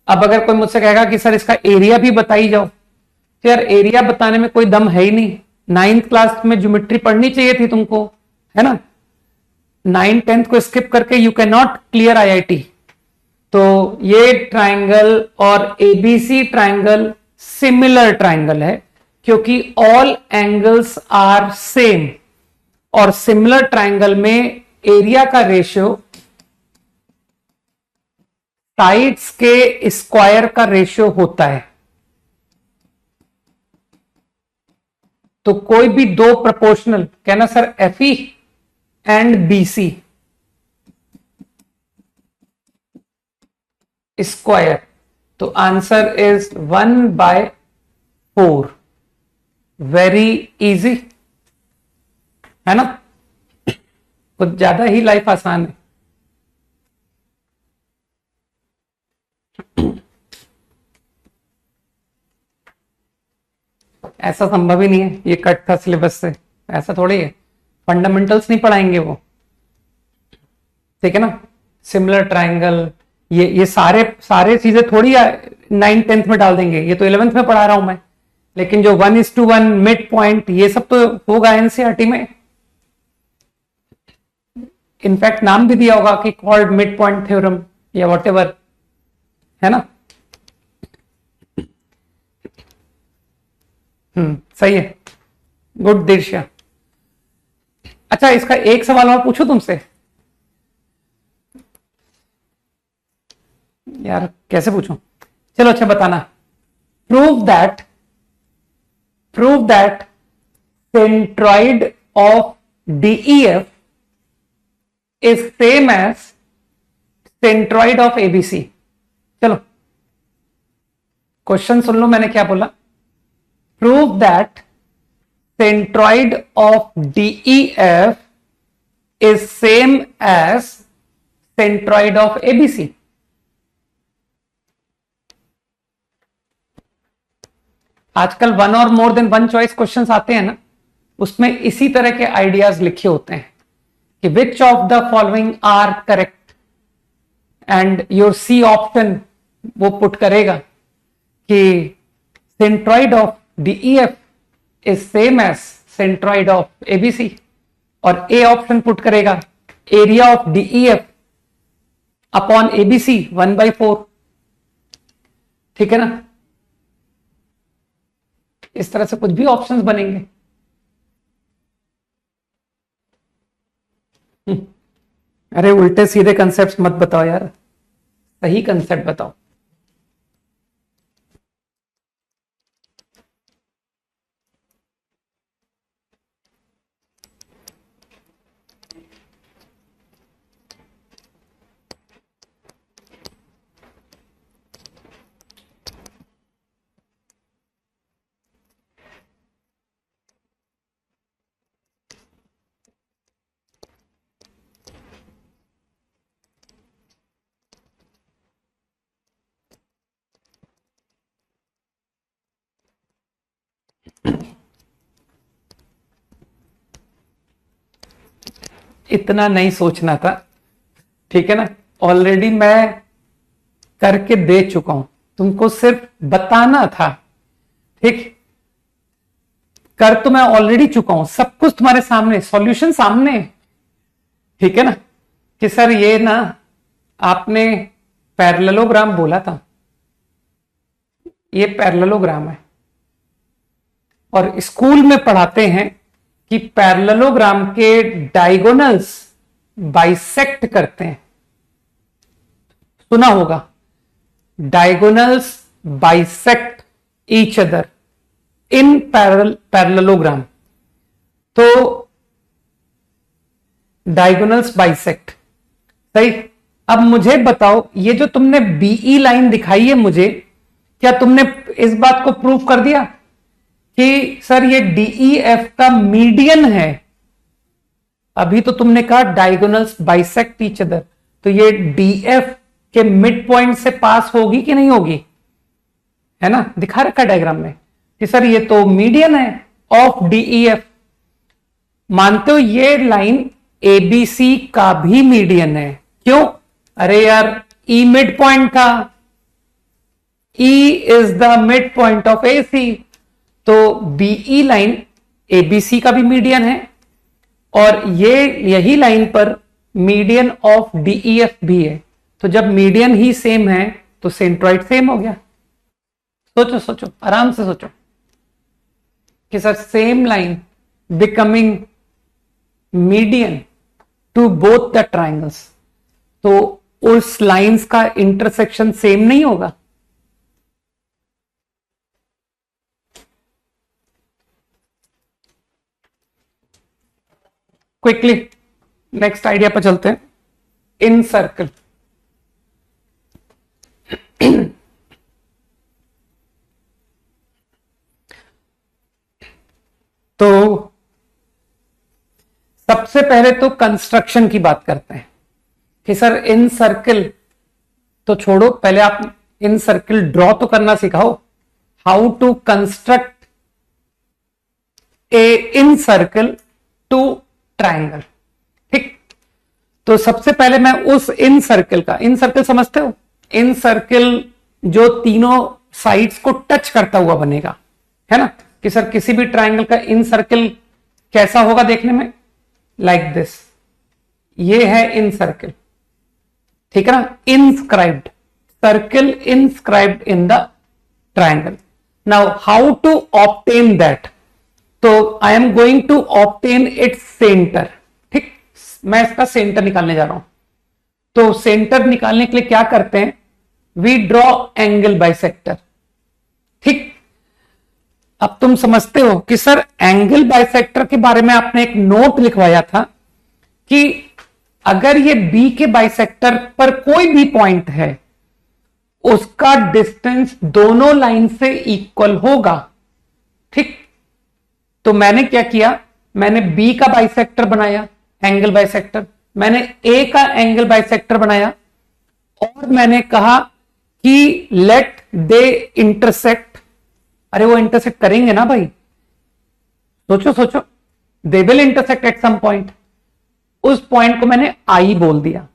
अब अगर कोई मुझसे कहेगा कि सर इसका एरिया भी बताई जाओ, तो यार एरिया बताने में कोई दम है ही नहीं। 9th क्लास में ज्योमेट्री पढ़नी चाहिए थी तुमको, है ना। 9th-10th को स्किप करके you can not clear IIT. तो ये ट्राइंगल और एबीसी ट्राइंगल सिमिलर ट्राइंगल है, क्योंकि ऑल एंगल्स आर सेम। और सिमिलर ट्राइंगल में एरिया का रेशियो साइड्स के स्क्वायर का रेशियो होता है। तो कोई भी दो प्रोपोर्शनल, कहना sir FE and BC square, तो आंसर इज 1/4। वेरी इजी, है ना। कुछ ज्यादा ही लाइफ आसान है। ऐसा संभव ही नहीं है, ये कट था सिलेबस से, ऐसा थोड़ी है। फंडामेंटल्स नहीं पढ़ाएंगे वो, ठीक है ना। सिमिलर ट्राइंगल, ये सारे चीजें थोड़ी 9th-10th में डाल देंगे, ये तो 11th में पढ़ा रहा हूं मैं। लेकिन जो 1:1 मिड पॉइंट, ये सब तो होगा एनसीईआरटी में। इनफैक्ट नाम भी दिया होगा कि कॉल्ड मिड पॉइंट थ्योरम या व्हाटएवर, है ना। सही है, गुड दीर्षा। अच्छा, इसका एक सवाल और पूछूं तुमसे। यार कैसे पूछूं, चलो अच्छा बताना। Prove that centroid of DEF is same as centroid of ABC. चलो क्वेश्चन सुन लो, मैंने क्या बोला। Prove that centroid of DEF is same as centroid of ABC. आजकल 1 और मोर देन 1 चॉइस क्वेश्चंस आते हैं ना, उसमें इसी तरह के आइडियाज लिखे होते हैं कि which of the following are correct, and your C option वो पुट करेगा कि centroid of DEF is same as centroid of ABC, और ए ऑप्शन पुट करेगा area of DEF upon ABC 1/4। ठीक है ना। इस तरह से कुछ भी ऑप्शंस बनेंगे। अरे उल्टे सीधे कंसेप्ट मत बताओ यार, सही कंसेप्ट बताओ। इतना नहीं सोचना था, ठीक है ना। ऑलरेडी मैं करके दे चुका हूं, तुमको सिर्फ बताना था। ठीक, कर तो मैं ऑलरेडी चुका हूं, सब कुछ तुम्हारे सामने, सॉल्यूशन सामने, ठीक है ना। कि सर ये ना आपने पैरेललोग्राम बोला था, ये पैरेललोग्राम है, और स्कूल में पढ़ाते हैं कि पैरेललोग्राम के डायगोनल्स बाइसेक्ट करते हैं। सुना होगा, diagonals bisect each other in parallelogram. तो डायगोनल्स बाइसेक्ट, सही। अब मुझे बताओ, ये जो तुमने बीई लाइन दिखाई है मुझे, क्या तुमने इस बात को प्रूव कर दिया कि सर ये डीईएफ का मीडियन है? अभी तो तुमने कहा डायगोनल्स बाइसेक्ट ईच अदर, तो ये डीएफ के मिड पॉइंट से पास होगी कि नहीं होगी? है ना, दिखा रखा डायग्राम में कि सर ये तो मीडियन है ऑफ डीईएफ। मानते हो ये लाइन एबीसी का भी मीडियन है? क्यों? अरे यार ई मिड पॉइंट था, E is the midpoint of A C, तो बीई लाइन एबीसी का भी मीडियन है और ये यही लाइन पर मीडियन ऑफ डीईएफ भी है। तो जब मीडियन ही सेम है तो सेंट्रॉइड सेम हो गया। सोचो सोचो, आराम से सोचो कि sir same line becoming median to both the triangles, तो उस लाइंस का इंटरसेक्शन सेम नहीं होगा? क्विकली नेक्स्ट आइडिया पर चलते हैं। इन सर्कल, तो सबसे पहले तो कंस्ट्रक्शन की बात करते हैं कि सर इन सर्कल तो छोड़ो, पहले आप इन सर्कल ड्रॉ तो करना सिखाओ। How to construct a incircle to triangle. ठीक, तो सबसे पहले मैं उस इन सर्कल का, इन सर्कल समझते हो? इन सर्कल जो तीनों साइड्स को टच करता हुआ बनेगा, है ना, कि सर किसी भी ट्राइंगल का इन सर्कल कैसा होगा देखने में, लाइक दिस। ये है इन सर्कल, ठीक है ना, inscribed circle, inscribed in the triangle. Now how to obtain that? तो I am going to obtain its centre. ठीक, मैं इसका सेंटर निकालने जा रहा हूं। तो सेंटर निकालने के लिए क्या करते हैं? We draw angle bisector. ठीक, अब तुम समझते हो कि सर एंगल बाइसेक्टर के बारे में आपने एक नोट लिखवाया था कि अगर ये बी के बाइसेक्टर पर कोई भी पॉइंट है उसका डिस्टेंस दोनों लाइन से इक्वल होगा। ठीक, तो मैंने क्या किया, मैंने बी का बाइसेक्टर बनाया एंगल बाइसेक्टर, मैंने ए का एंगल बाइसेक्टर बनाया और मैंने कहा कि लेट दे इंटरसेक्ट। अरे वो इंटरसेक्ट करेंगे ना भाई, सोचो सोचो, they will intersect at some point. उस पॉइंट को मैंने आई बोल दिया।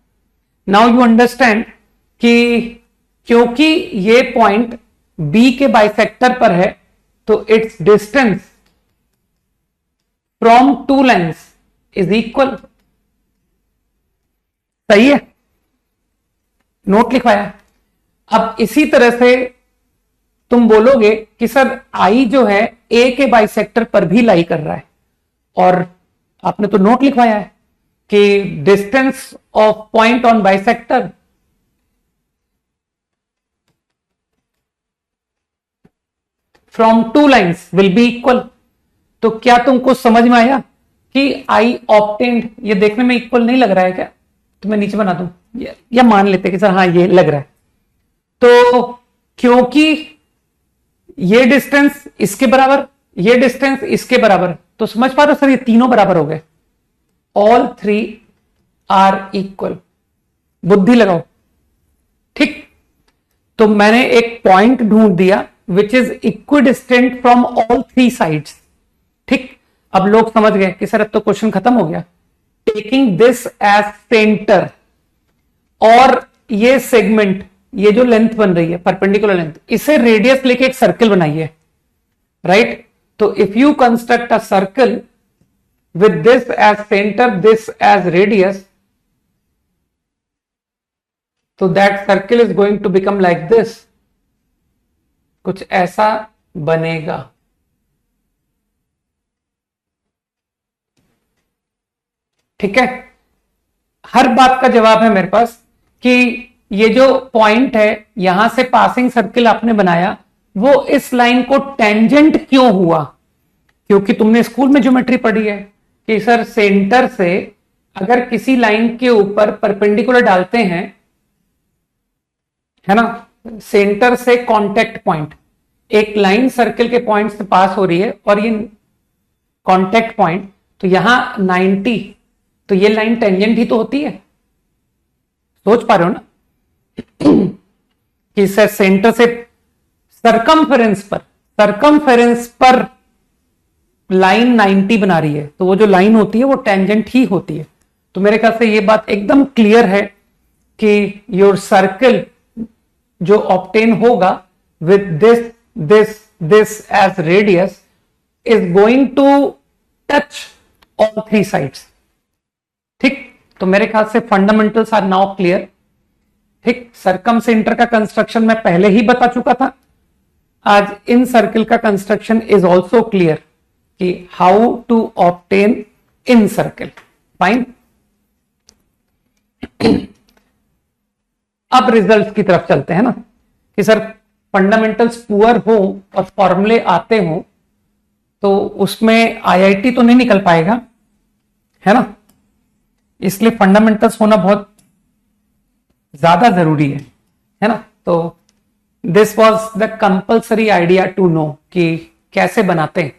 नाउ यू अंडरस्टैंड कि क्योंकि ये पॉइंट बी के बाइसेक्टर पर है तो it's distance from two lines is equal. सही है, नोट लिखवाया। अब इसी तरह से तुम बोलोगे कि सर आई जो है ए के बाइसेक्टर पर भी लाई कर रहा है, और आपने तो नोट लिखवाया है कि distance of point on bisector from two lines will be equal. तो क्या तुमको समझ में आया कि आई ऑब्टेन्ड, ये देखने में इक्वल नहीं लग रहा है क्या? तो मैं नीचे बना दूं या मान लेते कि सर हाँ ये लग रहा है। तो क्योंकि ये डिस्टेंस इसके बराबर, ये डिस्टेंस इसके बराबर, तो समझ पा रहे हो सर ये तीनों बराबर हो गए। All three are equal. बुद्धि लगाओ। ठीक, तो मैंने एक पॉइंट ढूंढ दिया which is equidistant from all three sides. ठीक, अब लोग समझ गए कि सर अब तो क्वेश्चन खत्म हो गया। टेकिंग दिस एज सेंटर, और ये सेगमेंट, ये जो लेंथ बन रही है परपेंडिकुलर लेंथ, इसे रेडियस लेके एक सर्कल बनाइए, राइट? तो if you construct a circle with this as centre, this as radius, तो that circle is going to become like this. कुछ ऐसा बनेगा। ठीक है, हर बात का जवाब है मेरे पास कि ये जो पॉइंट है यहां से पासिंग सर्कल आपने बनाया, वो इस लाइन को टेंजेंट क्यों हुआ? क्योंकि तुमने स्कूल में ज्योमेट्री पढ़ी है कि सर सेंटर से अगर किसी लाइन के ऊपर परपेंडिकुलर डालते हैं, है ना, सेंटर से कांटेक्ट पॉइंट, एक लाइन सर्कल के पॉइंट से पास हो रही है और ये कांटेक्ट पॉइंट, तो यहां 90, तो ये लाइन टेंजेंट ही तो होती है। सोच पा रहे हो ना कि सर सेंटर से सरकमफेरेंस पर लाइन 90 बना रही है, तो वो जो लाइन होती है वो टेंजेंट ही होती है। तो मेरे ख्याल से ये बात एकदम क्लियर है कि योर सर्कल जो ऑब्टेन होगा with this this this as radius is going to touch all three sides. ठीक, तो मेरे ख्याल से फंडामेंटल्स आर नाउ क्लियर। ठीक, सर्कम सेंटर का कंस्ट्रक्शन मैं पहले ही बता चुका था। आज इन सर्किल का कंस्ट्रक्शन इज ऑल्सो क्लियर कि how to obtain incircle. Fine, अब रिजल्ट की तरफ चलते हैं ना कि सर फंडामेंटल्स पुअर हो और फॉर्मूले आते हो तो उसमें आईआईटी तो नहीं निकल पाएगा, है ना, इसलिए फंडामेंटल्स होना बहुत ज्यादा जरूरी है ना। तो this was the compulsory idea to know कि कैसे बनाते हैं,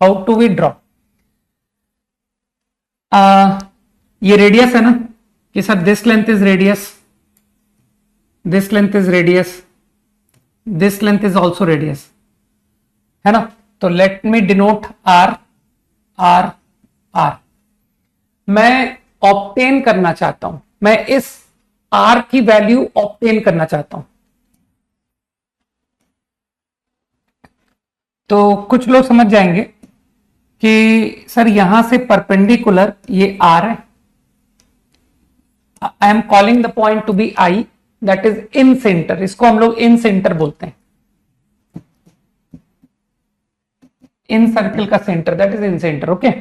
हाउ टू वी ड्रॉ। ये रेडियस है ना कि sir this length is radius, this length is radius, this length is also radius, है ना। तो let me denote r r r. मैं ऑब्टेन करना चाहता हूं, मैं इस आर की वैल्यू ऑब्टेन करना चाहता हूं। तो कुछ लोग समझ जाएंगे कि सर यहां से परपेंडिकुलर ये आर है, I am calling the point to be I, that is incentre, इसको हम लोग इन सेंटर बोलते हैं, इन सर्किल का centre that is incentre. Okay,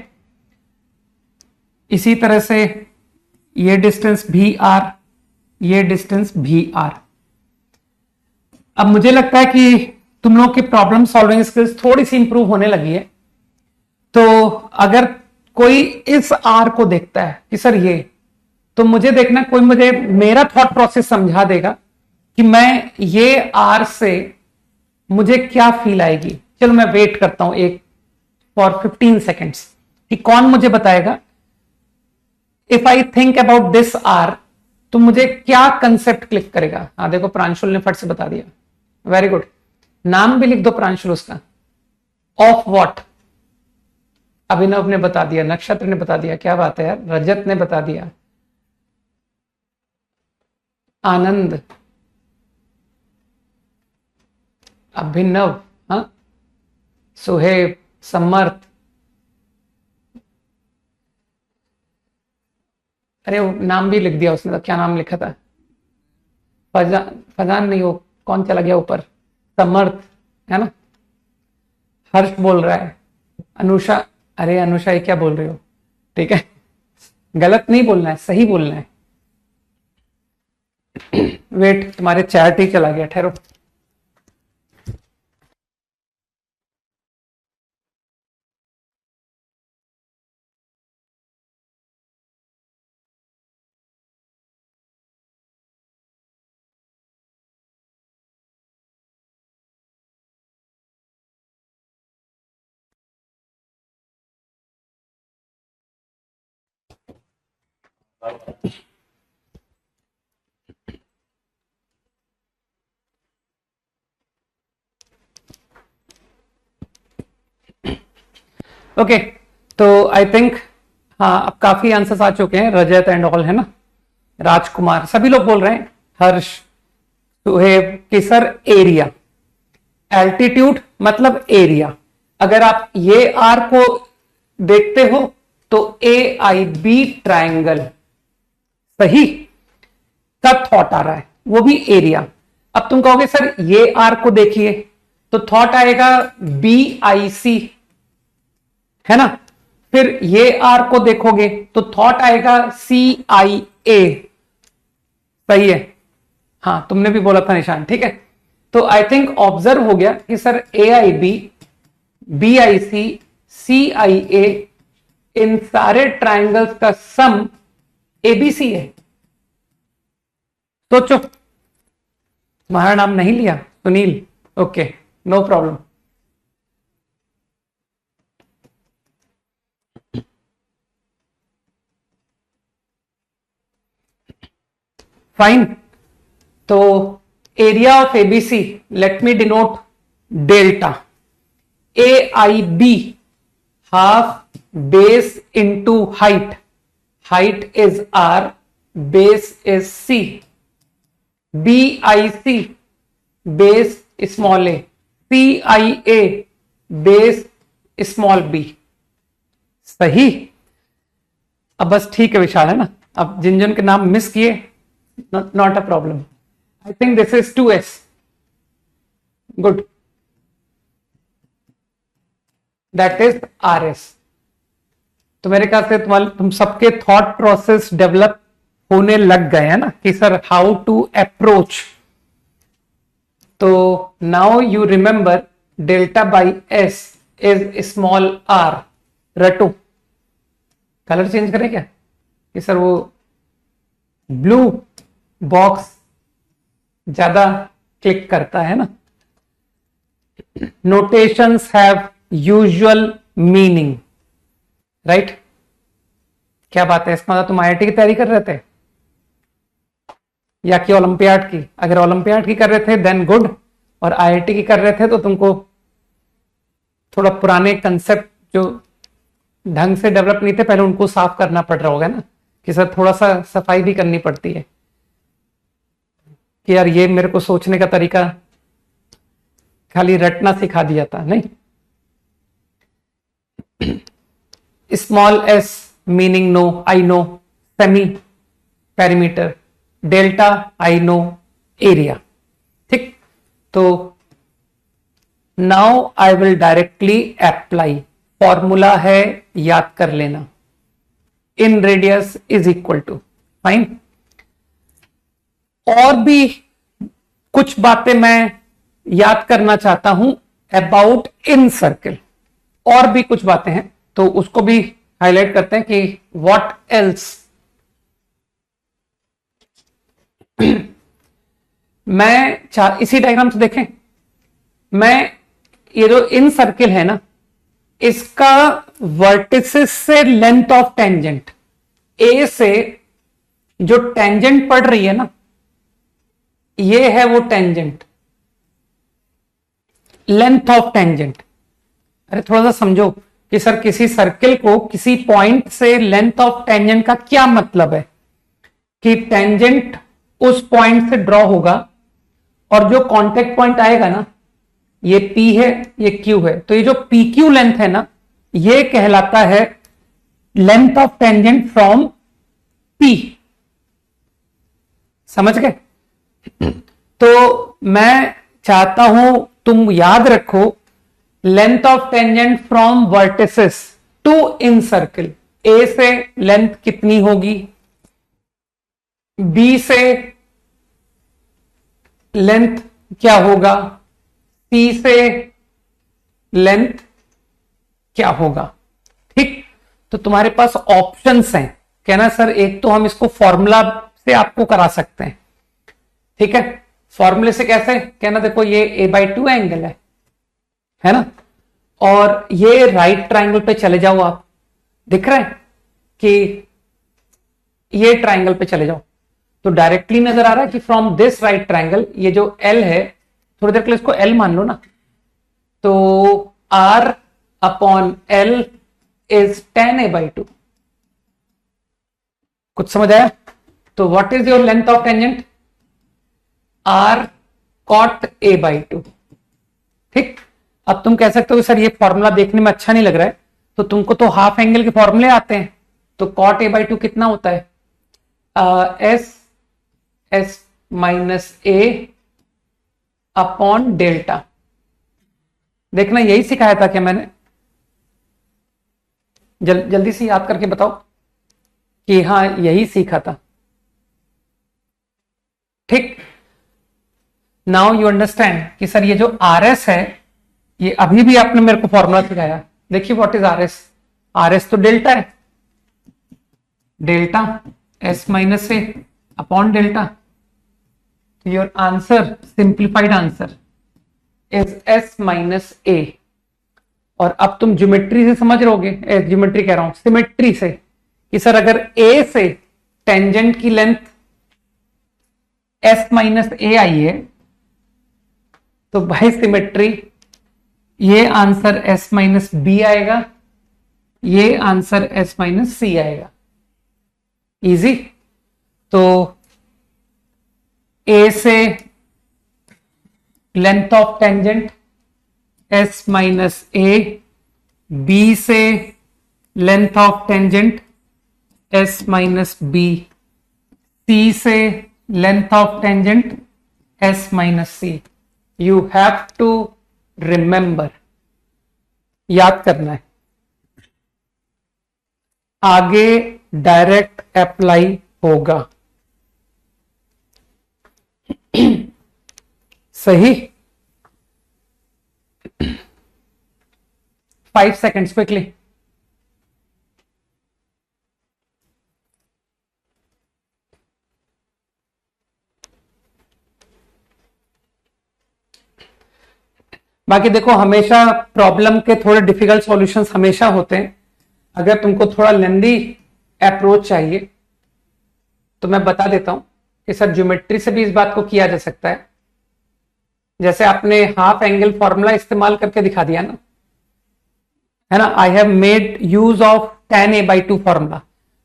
इसी तरह से ये डिस्टेंस भी आर, ये डिस्टेंस भी आर। अब मुझे लगता है कि तुम लोग की प्रॉब्लम सॉल्विंग स्किल्स थोड़ी सी इंप्रूव होने लगी है। तो अगर कोई इस आर को देखता है कि सर ये, तो मुझे देखना कोई मुझे मेरा थॉट प्रोसेस समझा देगा कि मैं ये आर से मुझे क्या फील आएगी। चलो मैं वेट करता हूं एक फॉर 15 सेकेंड्स कि कौन मुझे बताएगा if I think about this r तो मुझे क्या कंसेप्ट क्लिक करेगा। हाँ देखो प्रांशुल ने फट से बता दिया, वेरी गुड। नाम भी लिख दो प्रांशुल उसका, ऑफ व्हाट। अभिनव ने बता दिया, नक्षत्र ने बता दिया, क्या बात है यार, रजत ने बता दिया, आनंद, अभिनव, हाँ, सुहेब, समर्थ, अरे वो नाम भी लिख दिया उसने, तो क्या नाम लिखा था, फजान नहीं, वो कौन चला गया ऊपर, समर्थ, है ना, हर्ष बोल रहा है, अनुषा, अरे अनुषा ये क्या बोल रहे हो, ठीक है, गलत नहीं बोलना है, सही बोलना है। वेट, तुम्हारे चैट ही चला गया, ठहरो। ओके, तो आई थिंक हाँ अब काफी आंसर्स आ चुके हैं, रजत एंड ऑल, है ना, राजकुमार, सभी लोग बोल रहे हैं, हर्ष, सुहेब कि सर एरिया, एल्टीट्यूड मतलब एरिया। अगर आप ये आर को देखते हो तो ए आई बी ट्राइंगल सही का थॉट आ रहा है, वो भी एरिया। अब तुम कहोगे सर ये आर को देखिए तो थॉट आएगा बी आई सी, है ना, फिर ये आर को देखोगे तो थॉट आएगा सी आई ए, सही है, हाँ तुमने भी बोला था निशान, ठीक है। तो आई थिंक ऑब्जर्व हो गया कि sir A I B, B I C, C I A, इन सारे ट्राइंगल्स का सम एबीसी है। सोचो, तुम्हारा नाम नहीं लिया Sunil, okay no problem. Fine, तो area of ABC, let me denote delta, A I B half base into height, height is R, base is C, BIC base small A, CIA base small B. सही। अब बस ठीक है विशाल, है ना? अब जिन जिन के नाम मिस किए, not a problem. I think this is 2S। Good, that is RS। तो मेरे ख्याल से तुम सबके थॉट प्रोसेस डेवलप होने लग गए हैं ना कि सर हाउ टू अप्रोच। तो now you remember delta by S is small R. रटो, कलर चेंज करें क्या कि सर वो ब्लू बॉक्स ज्यादा क्लिक करता है ना। Notations have usual meaning, right? क्या बात है, इसका मतलब तुम IIT की तैयारी कर रहे थे या कि ओलंपियाड की? अगर ओलंपियाड की कर रहे थे देन गुड, और IIT की कर रहे थे तो तुमको थोड़ा पुराने कंसेप्ट जो ढंग से डेवलप नहीं थे पहले उनको साफ करना पड़ रहा होगा ना, कि सर थोड़ा सा सफाई भी करनी पड़ती है कि यार ये मेरे को सोचने का तरीका खाली रटना सिखा दिया था, नहीं। Small s meaning know, I know semiperimeter, delta I know area. ठीक, तो now I will directly apply. Formula है, याद कर लेना, inradius is equal to, fine. और भी कुछ बातें मैं याद करना चाहता हूं अबाउट इन सर्किल, और भी कुछ बातें हैं तो उसको भी हाईलाइट करते हैं कि व्हाट एल्स। मैं इसी डायग्राम से देखें, मैं ये जो इन सर्किल है ना, इसका वर्टिसेस से लेंथ ऑफ टेंजेंट, ए से जो टेंजेंट पड़ रही है ना, ये है वो टेंजेंट, लेंथ ऑफ टेंजेंट। अरे थोड़ा सा समझो कि सर किसी सर्किल को किसी पॉइंट से लेंथ ऑफ टेंजेंट का क्या मतलब है कि टेंजेंट उस पॉइंट से ड्रॉ होगा और जो कांटेक्ट पॉइंट आएगा ना, ये P है, ये Q है, तो ये जो PQ लेंथ है ना, ये कहलाता है length of tangent from P। समझ गए? तो मैं चाहता हूं तुम याद रखो, length of tangent from vertices to incircle. A से लेंथ कितनी होगी, B से लेंथ क्या होगा, C से लेंथ क्या होगा। ठीक, तो तुम्हारे पास ऑप्शंस हैं। कहना सर एक तो हम इसको फॉर्मूला से आपको करा सकते हैं, ठीक है। फॉर्मूले से कैसे? कहना देखो ये a/2 एंगल है ना, और ये राइट ट्राइंगल पे चले जाओ आप, दिख रहा है कि ये ट्राइंगल पे चले जाओ तो डायरेक्टली नजर आ रहा है कि फ्रॉम दिस राइट ट्राइंगल, ये जो L है, थोड़ी देर के लिए इसको L मान लो ना, तो R/L इज tan a/2। कुछ समझ आया? तो what is your length of tangent? R cot a/2। ठीक, अब तुम कह सकते हो सर ये फॉर्मूला देखने में अच्छा नहीं लग रहा है, तो तुमको तो हाफ एंगल के फॉर्मूले आते हैं। तो cot a/2 कितना होता है? S minus a upon delta. देखना यही सिखाया था क्या मैंने? जल्दी से याद करके बताओ कि हाँ यही सीखा था। ठीक, नाउ यू अंडरस्टैंड कि सर ये जो RS है, ये अभी भी आपने मेरे को फॉर्मूला सिखाया। देखिए व्हाट इज RS? RS तो डेल्टा है, delta S minus A upon delta. Your answer, simplified answer is S minus A. और अब तुम ज्योमेट्री से समझ रहोगे, ज्योमेट्री कह रहा हूं, सिमेट्री से, कि सर अगर A से टेंजेंट की लेंथ S माइनस ए आई है तो बाय सिमेट्री ये आंसर S माइनस बी आएगा, ये आंसर S माइनस सी आएगा। इजी। तो ए से length of tangent S minus A, B से length of tangent S minus B, C से length of tangent S minus C. You have to remember, याद करना है, आगे डायरेक्ट अप्लाई होगा। सही। 5 seconds क्विकली। बाकी देखो, हमेशा प्रॉब्लम के थोड़े डिफिकल्ट सॉल्यूशंस हमेशा होते हैं। अगर तुमको थोड़ा लेंदी अप्रोच चाहिए तो मैं बता देता हूं कि सर ज्योमेट्री से भी इस बात को किया जा सकता है। जैसे आपने हाफ एंगल फॉर्मूला इस्तेमाल करके दिखा दिया ना, है ना। I have made use of tan a/2 formula.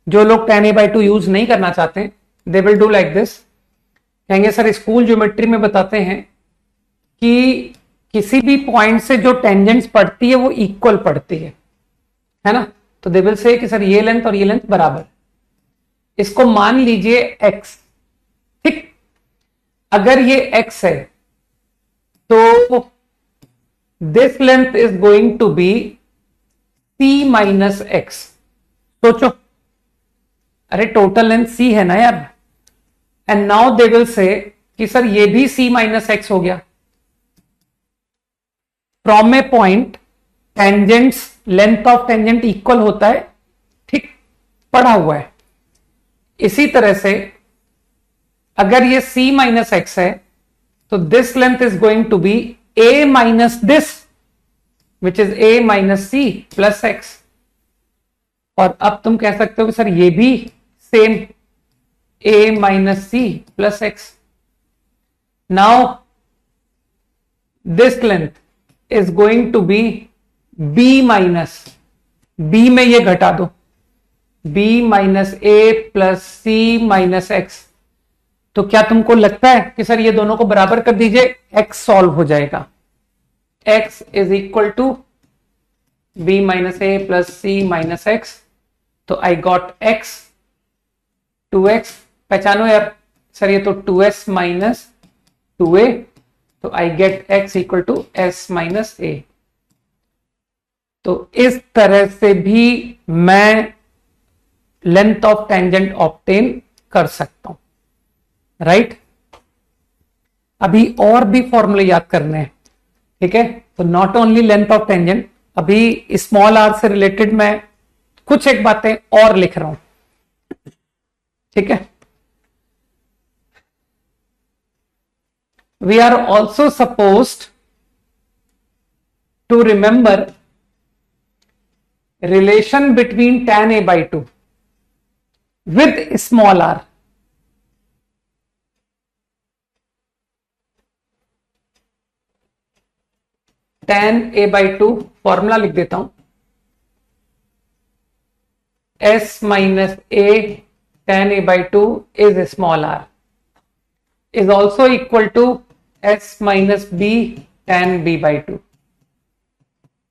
जो लोग tan a/2 यूज नहीं करना चाहते, they will do like this. कहेंगे सर स्कूल ज्योमेट्री में बताते हैं कि किसी भी पॉइंट से जो टेंजेंट्स पड़ती है वो इक्वल पड़ती है ना। तो दे विल से कि सर ये लेंथ और ये लेंथ बराबर। इसको मान लीजिए x, ठीक। अगर ये x है तो this length is going to be c minus x. सोचो, अरे टोटल लेंथ c है ना यार। And now they will say कि सर ये भी c माइनस एक्स हो गया। From A point tangents, length of tangent equal होता है, ठीक, पढ़ा हुआ है। इसी तरह से अगर ये c माइनस एक्स है तो this length is going to be a minus this, which is a minus c plus x. और अब तुम कह सकते हो कि सर ये भी same a minus c plus x. Now this length is going to be b minus, b में ये घटा दो, b minus a plus c minus x. तो क्या तुमको लगता है कि सर ये दोनों को बराबर कर दीजिए, x सॉल्व हो जाएगा। x is equal to b minus a plus c minus x. तो आई गॉट x, 2x पहचानो यार, सर ये तो 2s माइनस 2a, तो I get x equal to s minus a। तो इस तरह से भी मैं लेंथ ऑफ टेंजेंट ऑब्टेन कर सकता हूं, राइट। अभी और भी फॉर्मूले याद करने हैं, ठीक है। तो not only length of tangent, अभी स्मॉल आर से रिलेटेड मैं कुछ एक बातें और लिख रहा हूं, ठीक है। We are also supposed to remember relation between tan a/2 with small r। tan a/2 formula लिख देता हूं, s minus a tan a/2 is small r is also equal to s minus b tan b/2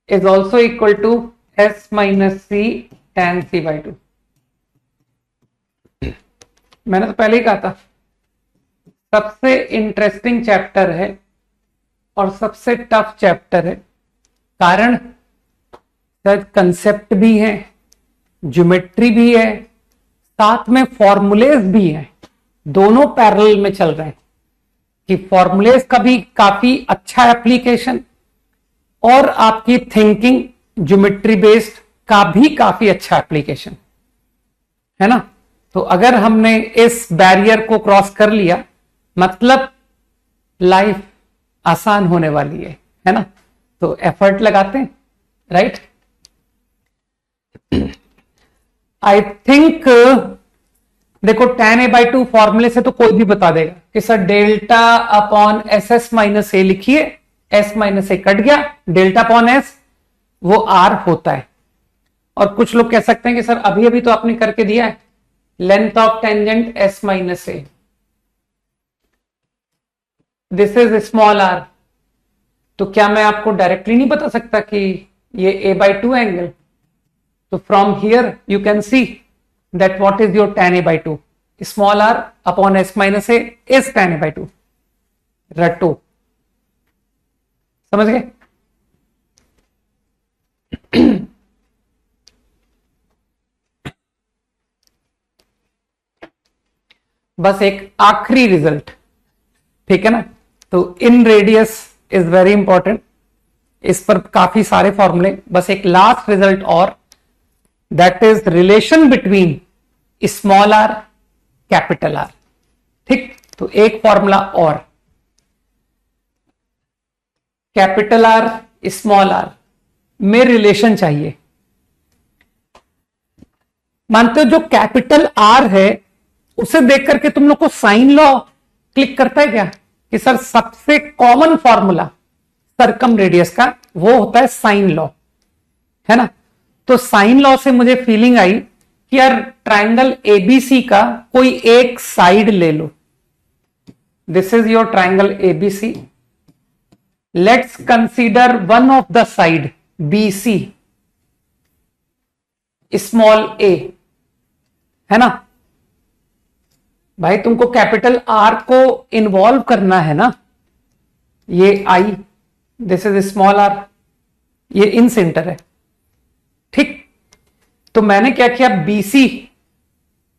is also equal to s minus C tan c/2। मैंने तो पहले ही कहा था सबसे इंटरेस्टिंग चैप्टर है और सबसे टफ चैप्टर है। कारण सर कंसेप्ट भी है, ज्योमेट्री भी है, साथ में फॉर्मूलेज भी हैं, दोनों पैरेलल में चल रहे हैं कि फॉर्मूलेज का भी काफी अच्छा एप्लीकेशन और आपकी थिंकिंग ज्योमेट्री बेस्ड का भी काफी अच्छा एप्लीकेशन है ना। तो अगर हमने इस बैरियर को क्रॉस कर लिया मतलब लाइफ आसान होने वाली है ना। तो एफर्ट लगाते हैं, राइट। आई थिंक देखो tan a/2 फॉर्मूले से तो कोई भी बता देगा कि sir delta upon S S minus A लिखिए, एस माइनस ए कट गया, डेल्टा अपॉन एस वो आर होता है। और कुछ लोग कह सकते हैं कि सर अभी अभी तो आपने करके दिया है length of tangent S minus a. This is small r, तो क्या मैं आपको डायरेक्टली नहीं बता सकता कि ये a/2 एंगल? तो from here you can see that what is your tan a/2, small r upon s minus a इज tan a/2. रटो, समझ गए? बस एक आखिरी रिजल्ट, ठीक है ना? तो इन रेडियस इज वेरी इंपॉर्टेंट, इस पर काफी सारे फॉर्मूले, बस एक लास्ट रिजल्ट और, that is relation between small R capital are. ठीक, तो एक फॉर्मूला और, कैपिटल आर स्मॉल आर में रिलेशन चाहिए. मानते हो जो कैपिटल आर है उसे देख करके तुम लोग को साइन लॉ क्लिक करता है क्या कि सर सबसे कॉमन फॉर्मूला सरकम रेडियस का वो होता है साइन लॉ, है ना? तो साइन लॉ से मुझे फीलिंग आई कि यार ट्रायंगल एबीसी का कोई एक साइड ले लो. This is your triangle ABC. Let's consider one of the side BC small A, है ना भाई? तुमको कैपिटल आर को इन्वॉल्व करना है ना. ये आई, दिस इज स्मॉल आर, ये इन सेंटर है. ठीक, तो मैंने क्या किया, बीसी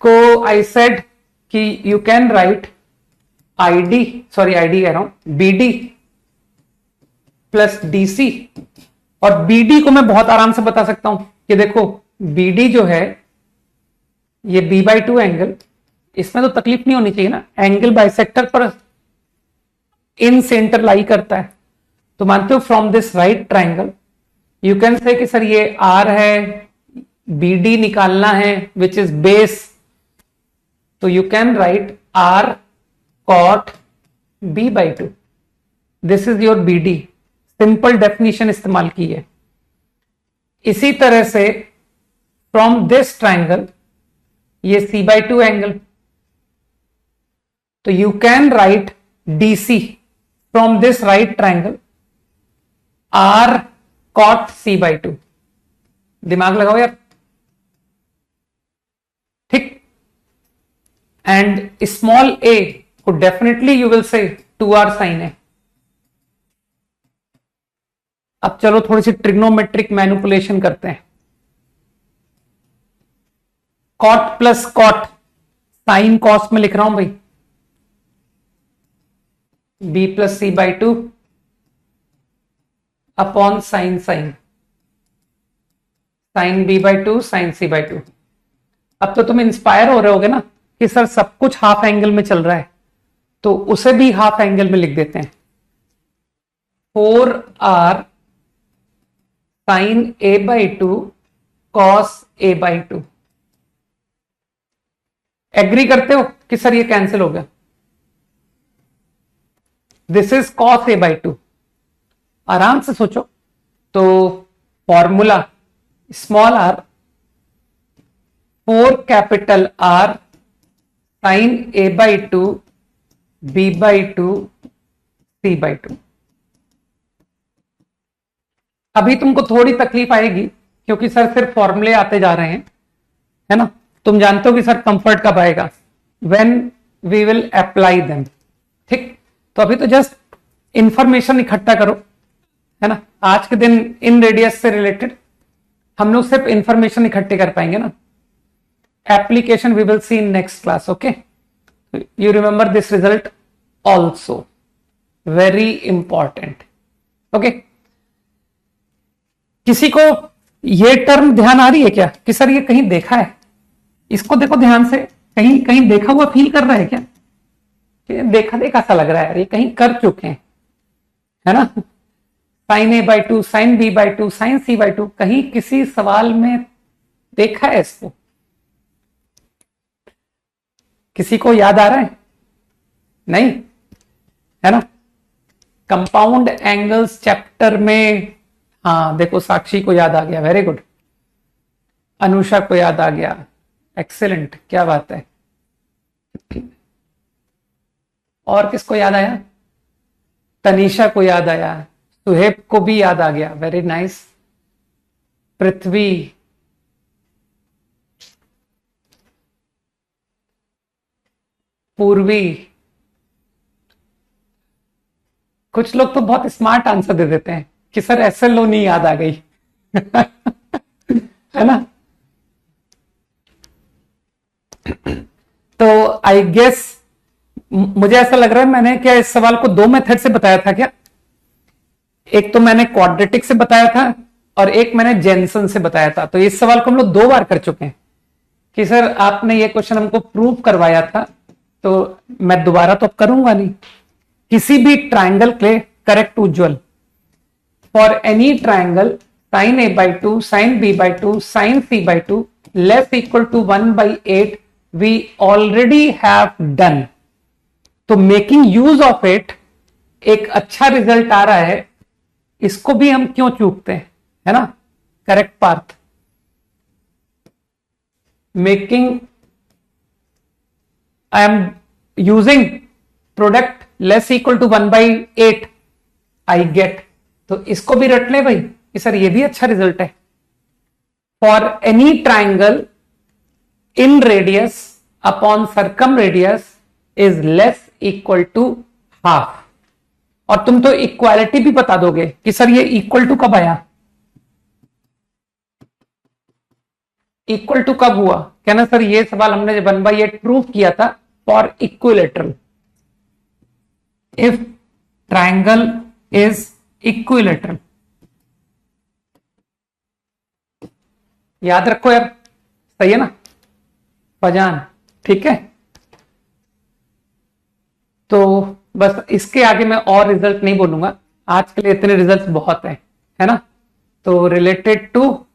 को आई सेड कि you can right ID, sorry ID कह रहा हूं, बीडी प्लस डीसी. और बीडी को मैं बहुत आराम से बता सकता हूं कि देखो बीडी जो है ये b/2 एंगल, इसमें तो तकलीफ नहीं होनी चाहिए ना, एंगल बाइसेक्टर पर इन सेंटर लाई करता है. तो मानते हो from this right triangle you can say कि सर ये आर है, बीडी निकालना है विच इज बेस, तो you can write r cot b/2. This is your BD. Simple definition इस्तेमाल की है. इसी तरह से फ्रॉम दिस ट्राइंगल ये c/2 एंगल, तो you can write DC from this right triangle r cot c/2. दिमाग लगाओ यार. ठीक, एंड स्मॉल ए को डेफिनेटली यू विल से 2r साइन है. अब चलो थोड़ी सी ट्रिग्नोमेट्रिक मैनिपुलेशन करते हैं. Cot plus cot, sine cos में लिख रहा हूं भाई, b plus c/2 upon sine sine, sine b/2 sine c/2. अब तो तुम इंस्पायर हो रहे होगे ना कि सर सब कुछ हाफ एंगल में चल रहा है, तो उसे भी हाफ एंगल में लिख देते हैं. 4r sign a/2 cos a/2. Agree करते हो कि सर ये कैंसिल हो गया? This is cos a/2. आराम से सोचो. तो formula small r 4 capital R sine a/2 b/2 c/2. अभी तुमको थोड़ी तकलीफ आएगी क्योंकि सर सिर्फ फॉर्मूले आते जा रहे हैं, है ना? तुम जानते हो कि सर कंफर्ट कब आएगा, when we will apply them. ठीक, तो अभी तो जस्ट इंफॉर्मेशन इकट्ठा करो, है ना? आज के दिन इन रेडियस से रिलेटेड हम लोग सिर्फ इंफॉर्मेशन इकट्ठे कर पाएंगे ना. Application we will see in next class. Okay, you remember this result also, very important. Okay, किसी को ये टर्म ध्यान आ रही है क्या कि सर ये कहीं देखा है? इसको देखो ध्यान से, कहीं कहीं देखा हुआ फील कर रहा है क्या? कि देखा देखा सा लग रहा है यार, ये कहीं कर चुके हैं, है ना? Sign a/2 sign b/2 sine c/2, कहीं किसी सवाल में देखा है इसको? किसी को याद आ रहा है? नहीं, है ना? कंपाउंड एंगल्स चैप्टर में, हाँ देखो साक्षी को याद आ गया, वेरी गुड. अनुषा को याद आ गया, एक्सेलेंट, क्या बात है. और किसको याद आया? तनीषा को याद आया, सुहेब को भी याद आ गया, वेरी नाइस। पृथ्वी, पूर्वी, कुछ लोग तो बहुत स्मार्ट आंसर दे देते हैं कि सर एसएलओ नहीं याद आ गई। है ना? तो आई गेस मुझे ऐसा लग रहा है मैंने क्या इस सवाल को दो मेथड से बताया था क्या? एक तो मैंने क्वाड्रेटिक से बताया था और एक मैंने जेनसन से बताया था। तो इस सवाल को हम लोग दो बार कर चुके हैं कि सर आपने ये क्वेश्चन हमको प्रूव करवाया था, तो मैं दोबारा तो अब करूंगा नहीं। किसी भी ट्राइंगल के करेक्ट उज्ज्वल for any triangle sine a by 2 sine b by 2 sine c by 2 less equal to 1/8 we already have done. तो मेकिंग यूज ऑफ इट एक अच्छा रिजल्ट आ रहा है, इसको भी हम क्यों चूकते हैं, है ना? Correct path making, I am using product less equal to 1/8 I get. तो इसको भी रट ले भाई कि सर ये भी अच्छा रिजल्ट है। For any triangle in radius upon circumradius is less equal to half. और तुम तो इक्वालिटी भी बता दोगे कि सर ये इक्वल टू कब आया, इक्वल टू कब हुआ? कहना सर ये सवाल हमने 1/8 प्रूव किया था for equilateral. If triangle is equilateral, याद रखो यार, सही है ना फजान? ठीक है, तो बस इसके आगे मैं और रिजल्ट नहीं बोलूंगा, आज के लिए इतने रिजल्ट बहुत है ना? तो related to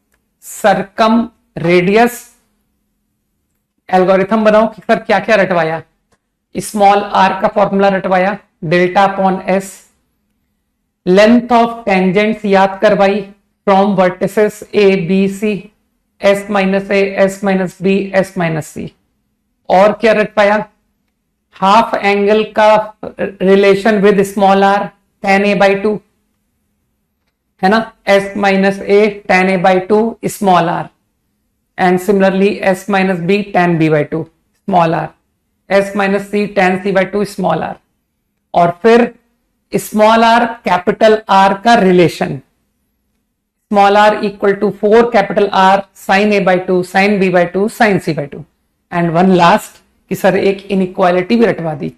circumradius algorithm बनाओ कि सर क्या क्या रटवाया। स्मॉल आर का फॉर्मूला रटवाया, delta upon S. Length of tangents याद करवाई from vertices A B C, S minus A, S minus B, S minus C. और क्या रट पाया? हाफ एंगल का relation with small R, tan a by 2, है ना? s minus A tan a by 2 small R, and similarly s minus B tan b by 2 small R, s minus C tan c by 2 small R. और फिर स्मॉल आर कैपिटल आर का relation, small R equal to 4 capital R sine a by 2 sine b by 2 sine c by 2। And one last कि सर एक इनइक्वालिटी भी रटवा दी,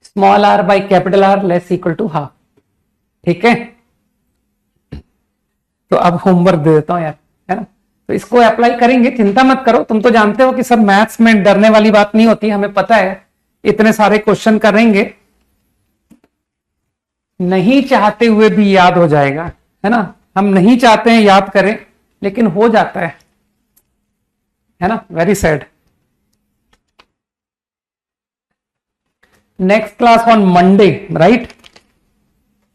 small R by capital R less equal to half. ठीक है, तो अब होमवर्क दे देता हूं यार, है ना? तो इसको अप्लाई करेंगे, चिंता मत करो। तुम तो जानते हो कि सर मैथ्स में डरने वाली बात नहीं होती, हमें पता है इतने सारे क्वेश्चन करेंगे, नहीं चाहते हुए भी याद हो जाएगा, है ना? हम नहीं चाहते हैं याद करें लेकिन हो जाता है ना? Very sad. Next class on Monday, right?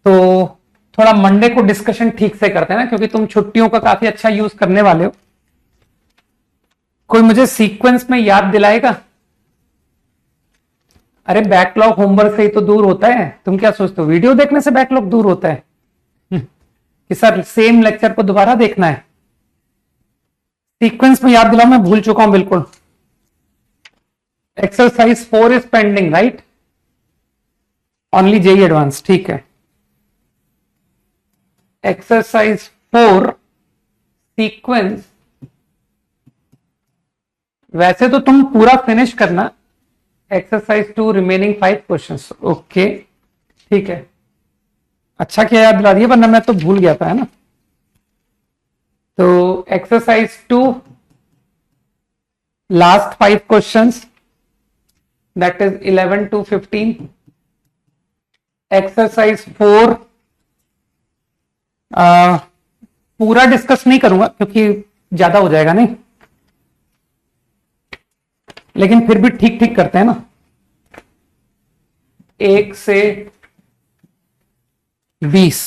तो थोड़ा मंडे को डिस्कशन ठीक से करते हैं ना, क्योंकि तुम छुट्टियों का काफी अच्छा यूज करने वाले हो। कोई मुझे सीक्वेंस में याद दिलाएगा? अरे बैकलॉग होमवर्क से ही तो दूर होता है। तुम क्या सोचते हो वीडियो देखने से बैकलॉग दूर होता है? कि सर सेम लेक्चर को दोबारा देखना है? सीक्वेंस में याद दिलाओ, मैं भूल चुका हूं बिल्कुल। Exercise 4 is pending, right? Only JEE advance, ठीक है। एक्सरसाइज 4 सीक्वेंस, वैसे तो तुम पूरा फिनिश करना। एक्सरसाइज 2 रिमेनिंग 5 क्वेश्चंस, ओके ठीक है। अच्छा किया याद दिला दिया, वरना मैं तो भूल गया था, है ना? तो exercise 2 last 5 questions, that is 11 to 15। Exercise 4 पूरा डिस्कस नहीं करूंगा क्योंकि ज्यादा हो जाएगा, नहीं, लेकिन फिर भी ठीक ठीक करते हैं ना। 1 से 20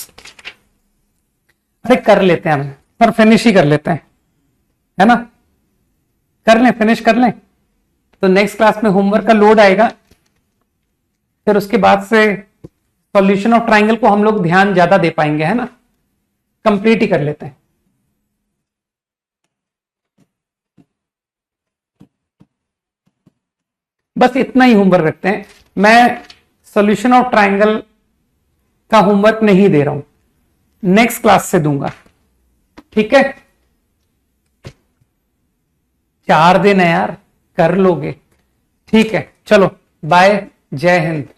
अरे कर लेते हैं हम, पर फिनिश ही कर लेते हैं, है ना? कर लें, फिनिश कर लें, तो नेक्स्ट क्लास में होमवर्क का लोड आएगा। फिर उसके बाद से सॉल्यूशन ऑफ ट्राइंगल को हम लोग ध्यान ज्यादा दे पाएंगे, है ना। कंप्लीट ही कर लेते हैं। बस इतना ही होमवर्क रखते हैं। मैं सॉल्यूशन ऑफ ट्राइंगल का होमवर्क नहीं दे रहा हूं, नेक्स्ट क्लास से दूंगा, ठीक है। 4 दिन है यार, कर लोगे, ठीक है। चलो बाय, जय हिंद।